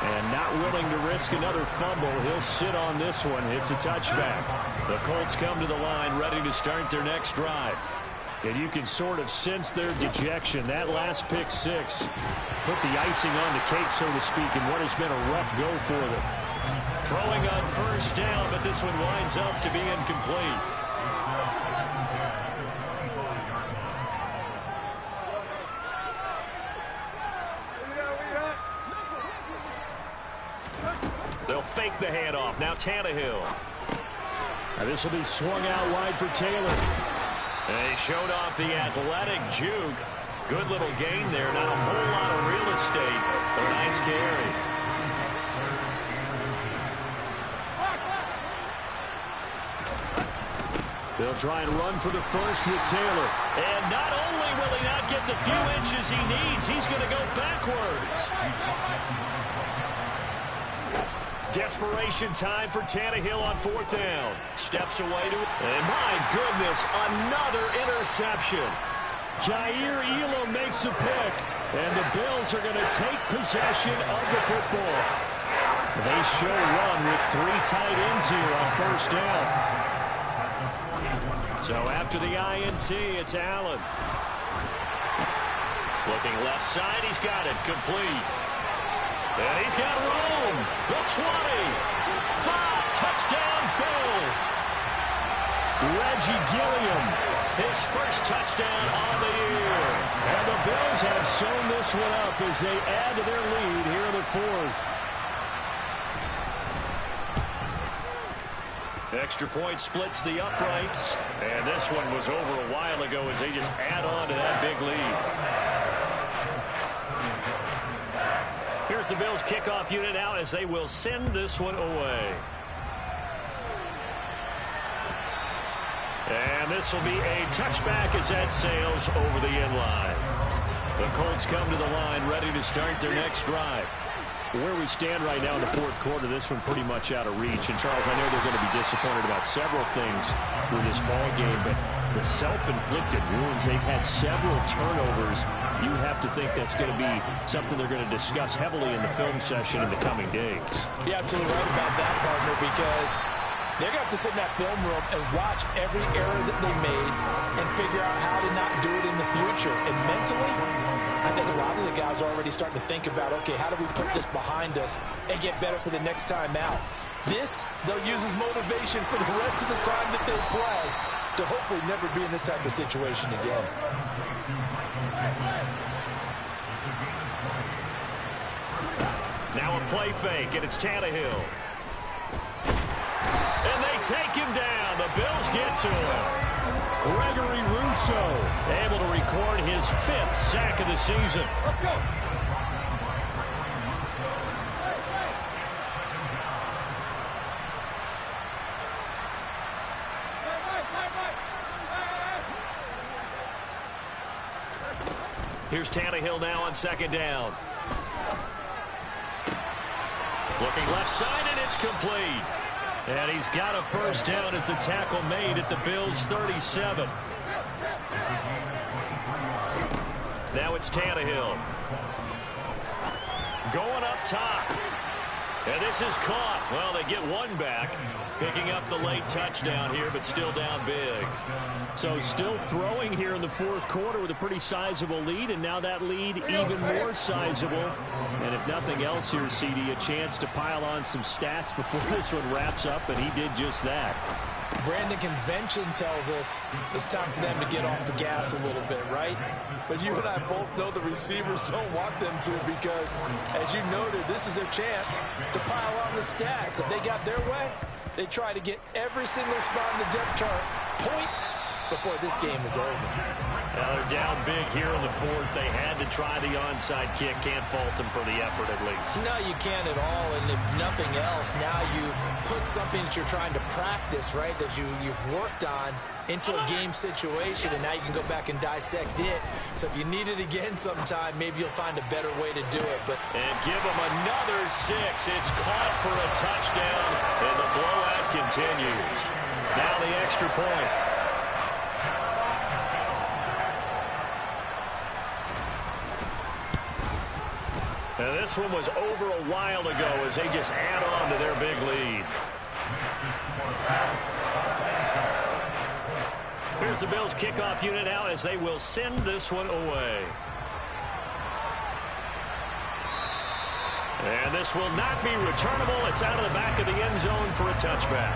Speaker 1: And not willing to risk another fumble. He'll sit on this one. It's a touchback. The Colts come to the line ready to start their next drive. And you can sort of sense their dejection. That last pick 6 put the icing on the cake, so to speak, in what has been a rough go for them. Throwing on 1st down, but this one winds up to be incomplete. They'll fake the handoff. Now Tannehill. Now this will be swung out wide for Taylor. And he showed off the athletic juke. Good little gain there. Not a whole lot of real estate, but a nice carry.
Speaker 3: They'll try and run for the first with Taylor.
Speaker 1: And not only will he not get the few inches he needs, he's going to go backwards. Desperation time for Tannehill on 4th down. Steps away to it. And my goodness, another interception.
Speaker 3: Jair Elam makes a pick. And the Bills are going to take possession of the football. They show run with 3 tight ends here on 1st down.
Speaker 1: So after the INT, it's Allen. Looking left side, he's got it. Complete. And he's got room. The 20. 5. Touchdown, Bills.
Speaker 3: Reggie Gilliam.
Speaker 1: His first touchdown on the year.
Speaker 3: And the Bills have sewn this one up as they add to their lead here in the 4th.
Speaker 1: Extra point splits the uprights. And this one was over a while ago as they just add on to that big lead. Here's the Bills kickoff unit out as they will send this one away. And this will be a touchback as that sails over the end line. The Colts come to the line ready to start their next drive.
Speaker 3: Where we stand right now in the 4th quarter, this one pretty much out of reach. And, Charles, I know they're going to be disappointed about several things with this ball game, but the self-inflicted wounds, they've had several turnovers. You have to think that's going to be something they're going to discuss heavily in the film session in the coming days.
Speaker 2: You're absolutely right about that, partner, because they're going to have to sit in that film room and watch every error that they made and figure out how to not do it in the future. And mentally, I think a lot of the guys are already starting to think about, okay, how do we put this behind us and get better for the next time out? This, they'll use as motivation for the rest of the time that they play to hopefully never be in this type of situation again.
Speaker 1: Now a play fake, and it's Tannehill. And they take him down. The Bills get to him.
Speaker 3: Gregory Rousseau
Speaker 1: able to record his 5th sack of the season.
Speaker 5: Let's go.
Speaker 1: Here's Tannehill now on 2nd down. Looking left side, and it's complete. And he's got a 1st down as the tackle made at the Bills' 37. Now it's Tannehill. Going up top. And this is caught. Well, they get one back. Picking up the late touchdown here, but still down big.
Speaker 3: So still throwing here in the 4th quarter with a pretty sizable lead, and now that lead even more sizable. And if nothing else here, CD, a chance to pile on some stats before this one wraps up, and he did just that.
Speaker 2: Brandon, convention tells us it's time for them to get off the gas a little bit, right? But you and I both know the receivers don't want them to because, as you noted, this is their chance to pile on the stats. If they got their way, they try to get every single spot in the depth chart points before this game is over.
Speaker 1: Now they're down big here in the 4th. They had to try the onside kick. Can't fault them for the effort at least.
Speaker 4: No, you can't at all. And if nothing else, now you've put something that you're trying to practice, right, that you've worked on into a game situation, and now you can go back and dissect it. So if you need it again sometime, maybe you'll find a better way to do it. But
Speaker 1: and give them another 6. It's caught for a touchdown, and the blowout continues. Now the extra point. Now this one was over a while ago as they just add on to their big lead. Here's the Bills kickoff unit out as they will send this one away. And this will not be returnable. It's out of the back of the end zone for a touchback.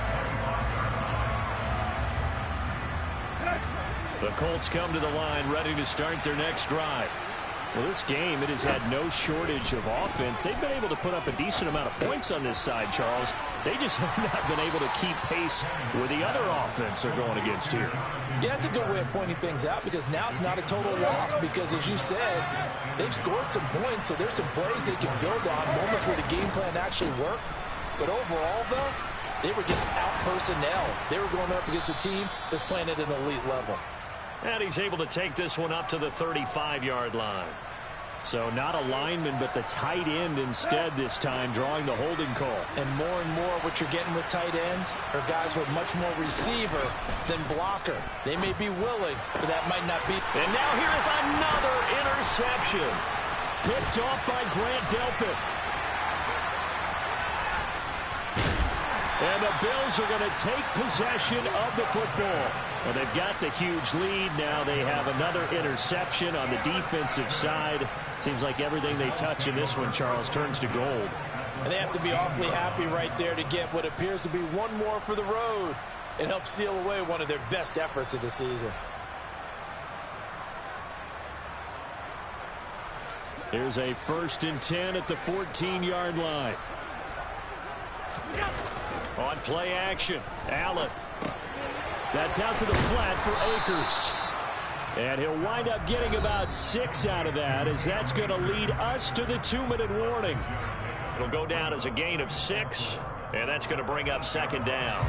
Speaker 1: The Colts come to the line ready to start their next drive.
Speaker 3: Well, this game, it has had no shortage of offense. They've been able to put up a decent amount of points on this side, Charles. They just have not been able to keep pace with the other offense they're going against here.
Speaker 2: Yeah, that's a good way of pointing things out because now it's not a total loss because, as you said, they've scored some points, so there's some plays they can build on, moments where the game plan actually worked. But overall, though, They were just out personnel. They were going up against a team that's playing at an elite level.
Speaker 1: And he's able to take this one up to the 35-yard line.
Speaker 3: So not a lineman, but the tight end instead this time, drawing the holding call.
Speaker 2: And more what you're getting with tight ends are guys who are much more receiver than blocker. They may be willing, but that might not be.
Speaker 1: And now here is another interception.
Speaker 3: Picked off by Grant Delpit. And the Bills are going to take possession of the football. Well, they've got the huge lead. Now they have another interception on the defensive side. Seems like everything they touch in this one, Charles, turns to gold.
Speaker 2: And they have to be awfully happy right there to get what appears to be one more for the road. It helps seal away one of their best efforts of the season.
Speaker 3: Here's a 1st and 10 at the 14-yard line.
Speaker 1: On play action, Allen.
Speaker 3: That's out to the flat for Akers. And he'll wind up getting about 6 out of that, as that's going to lead us to the 2-minute warning.
Speaker 1: It'll go down as a gain of 6, and that's going to bring up 2nd down.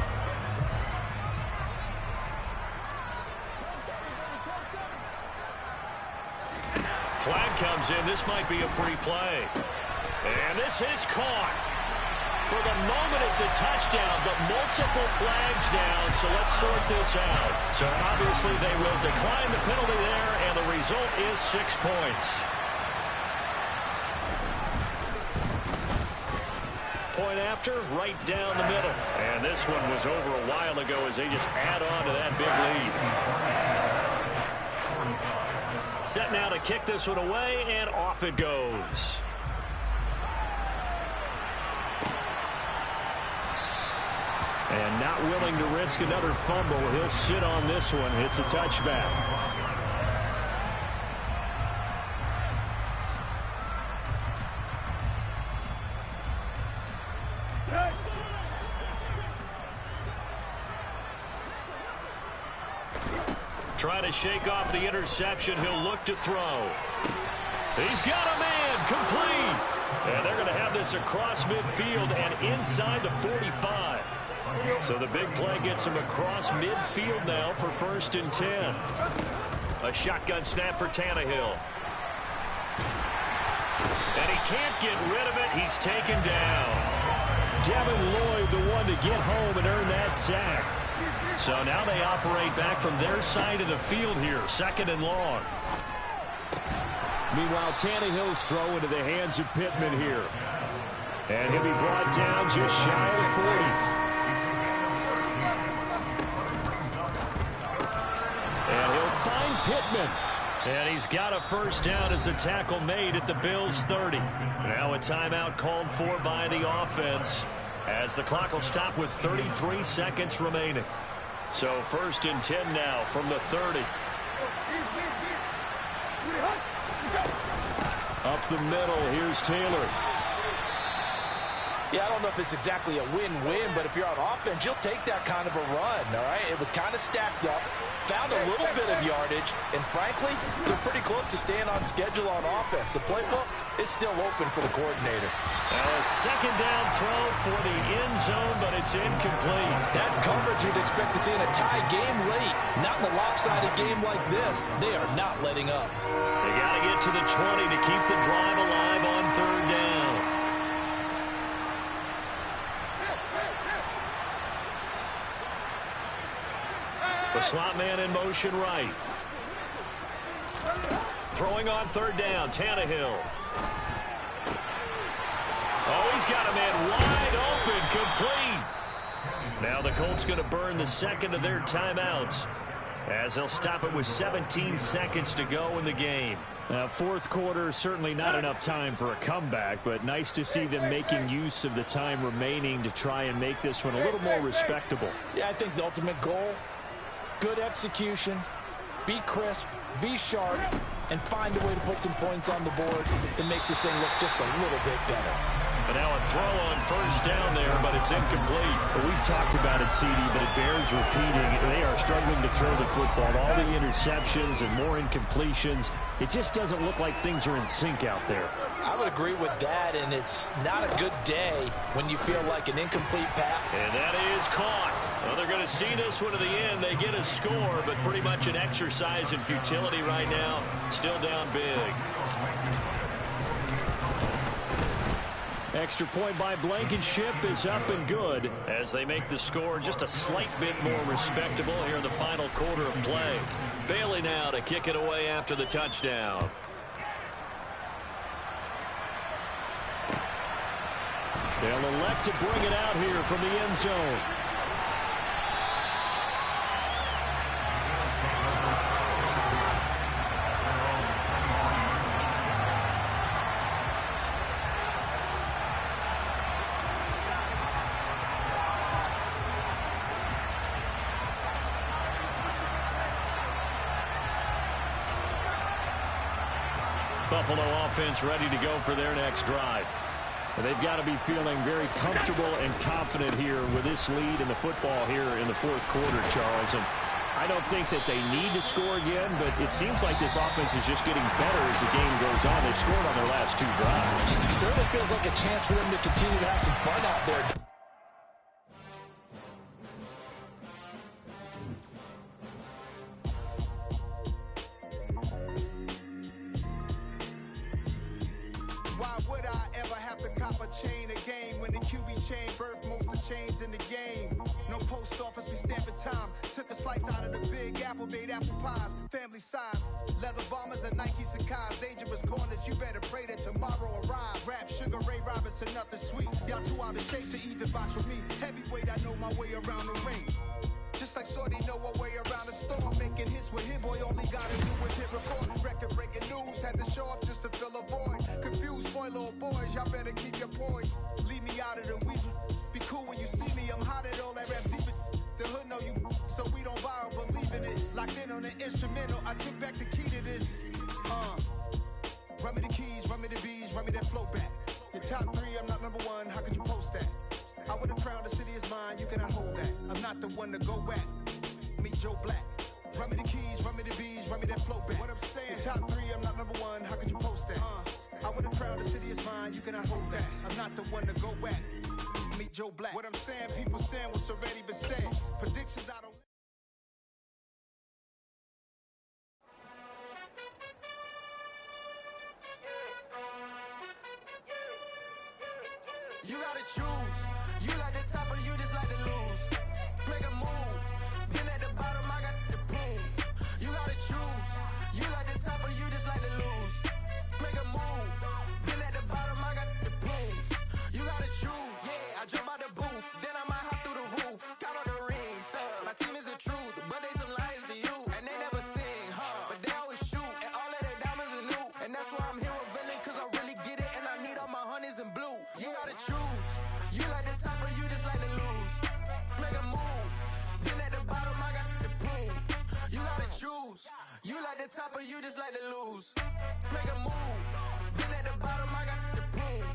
Speaker 1: Flag comes in. This might be a free play. And this is caught. For the moment, it's a touchdown, but multiple flags down, so let's sort this out. So obviously they will decline the penalty there, and the result is 6 points. Point after, right down the middle. And this one was over a while ago as they just add on to that big lead. Set now to kick this one away, and off it goes.
Speaker 3: And not willing to risk another fumble. He'll sit on this one. It's a touchback.
Speaker 1: Trying to shake off the interception. He'll look to throw. He's got a man. Complete. And they're going to have this across midfield and inside the 45. So the big play gets him across midfield now for 1st and 10. A shotgun snap for Tannehill. And he can't get rid of it. He's taken down.
Speaker 3: Devin Lloyd, the one to get home and earn that sack.
Speaker 1: So now they operate back from their side of the field here. 2nd and long.
Speaker 3: Meanwhile, Tannehill's throw into the hands of Pittman here. And he'll be brought down just shy of the 40. And he'll find Pittman.
Speaker 1: And he's got a 1st down as a tackle made at the Bills' 30. Now a timeout called for by the offense, as the clock will stop with 33 seconds remaining. So 1st and 10 now from the 30.
Speaker 3: Up the middle, here's Taylor.
Speaker 2: Yeah, I don't know if it's exactly a win-win, but if you're on offense, you'll take that kind of a run, all right? It was kind of stacked up, found a little bit of yardage, and frankly, they're pretty close to staying on schedule on offense. The playbook is still open for the coordinator.
Speaker 1: Now a 2nd down throw for the end zone, but it's incomplete.
Speaker 2: That's coverage you'd expect to see in a tie game late. Not in a lopsided game like this. They are not letting up.
Speaker 1: They got to get to the 20 to keep the drive alive on 3rd down. The slot man in motion right. Throwing on 3rd down, Tannehill. Oh, he's got a man wide open, complete. Now the Colts going to burn the 2nd of their timeouts, as they'll stop it with 17 seconds to go in the game.
Speaker 3: Now, 4th quarter, certainly not enough time for a comeback, but nice to see them making use of the time remaining to try and make this one a little more respectable.
Speaker 2: Yeah, I think the ultimate goal, good execution, be crisp, be sharp, and find a way to put some points on the board to make this thing look just a little bit better.
Speaker 1: And now a throw on first down there, but it's incomplete.
Speaker 3: Well, we've talked about it, CD, but it bears repeating. They are struggling to throw the football. All the interceptions and more incompletions. It just doesn't look like things are in sync out there.
Speaker 2: I would agree with that, and it's not a good day when you feel like an incomplete pass.
Speaker 1: And that is caught. Well, they're going to see this one to the end. They get a score, but pretty much an exercise in futility right now. Still down big.
Speaker 3: Extra point by Blankenship is up and good
Speaker 1: as they make the score just a slight bit more respectable here in the final quarter of play. Bailey now to kick it away after the touchdown.
Speaker 3: They'll elect to bring it out here from the end zone.
Speaker 1: Buffalo offense ready to go for their next drive.
Speaker 3: And they've got to be feeling very comfortable and confident here with this lead in the football here in the fourth quarter, Charles. And I don't think that they need to score again, but it seems like this offense is just getting better as the game goes on. They've scored on their last two drives.
Speaker 2: It certainly feels like a chance for them to continue to have some fun out there.
Speaker 6: Why would I ever have to cop a chain a game when the QB chain birthed most of chains in the game? No post office, we stamping time. Took a slice out of the big apple, made apple pies, family size. Leather bombers and Nike Sacai's, dangerous corners, you better pray that tomorrow arrives. Rap, Sugar Ray Robinson, nothing sweet. Y'all too out of shape to even box with me. Heavyweight, I know my way around the ring. Just like Shorty know her way around the storm. Making hits with Hit Boy, all he gotta do is hit record. Record breaking news, had to show up just to fill a void. Confused boy, little boys, y'all better keep your poise. Leave me out of the weasel. Be cool when you see me, I'm hot at all that rap deep. The hood know you, so we don't buy or believe in it. Locked in on the instrumental, I took back the key to this. Run me the keys, run me the bees, run me that flow back. Your top three, I'm not number one, how could you post that? I would have crowned the city is mine, you cannot hold that. I'm not the one to go back. Meet Joe Black. Run me the keys, run me the bees, run me that flow back. What I'm saying, your top three, I'm not number one, how could you post that? I would have crowned the city is mine, you cannot hold that. I'm not the one to go back. Meet Joe Black. What I'm saying, people saying what's already been said. Predictions I don't.
Speaker 7: You gotta choose. You like the top or you just like to lose. Make a move. Been at the bottom, I got the proof. You gotta choose. You like the top or you just like to lose. Make a move. Been at the bottom, I got the proof. You gotta choose. Yeah, I jump out the booth. Then I might hop through the roof. Count all the rings. My team is the truth, but they some liars to you. And they never sing, but they always shoot. And all of their diamonds are new. And that's why I'm here revealing, cause I really get it. And I need all my honeys in blue. You gotta choose. You like the top or you just like to lose. Make a move. Been at the bottom, I got the proof. You gotta choose. You like the top or you just like to lose. Make a move. Been at the bottom, I got the proof.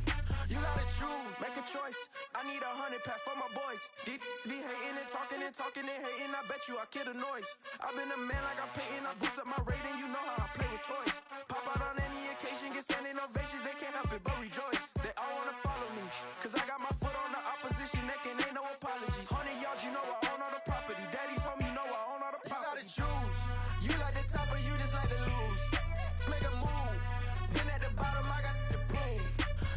Speaker 7: You gotta choose. Make a choice. I need 100 pack for my boys. Deep be hating and talking and hating. I bet you I kill the noise. I've been a man like I'm painting. I boost up my rating. You know how I play with toys. Pop out on any occasion, get standing ovations. They can't help it but rejoice. They all wanna follow me, cause I got my foot on the opposition neck and ain't no apologies. 100 yards, you know I own all the property. Daddy's home, you know I own all the property. You gotta choose. You like the top or you just like to lose. Make a move. Been at the bottom, I got the proof.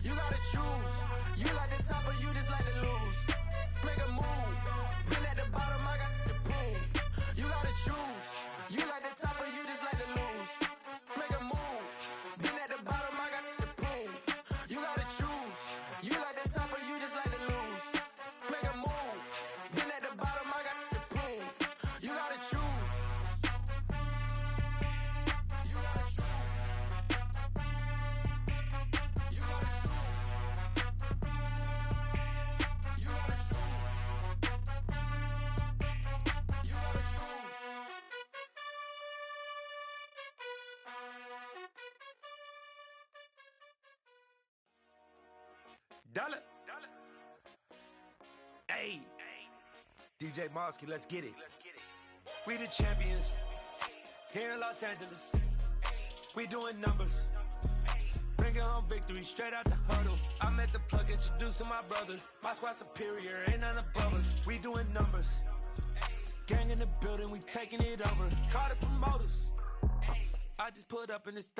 Speaker 7: You gotta choose. You like the top or you just like to lose. Make a move. Been at the bottom, I got the proof. You gotta choose. You like the top or you just like to lose. Make a move. Been at the bottom, I got the proof. You gotta Dollar. Hey. DJ Mosky, let's get it. We the champions. Here in Los Angeles. We doing numbers. Bringing home victory straight out the huddle. I met the plug, introduced to my brothers. My squad superior, ain't none above us. We doing numbers. Gang in the building, we taking it over. Call the promoters. I just put up in this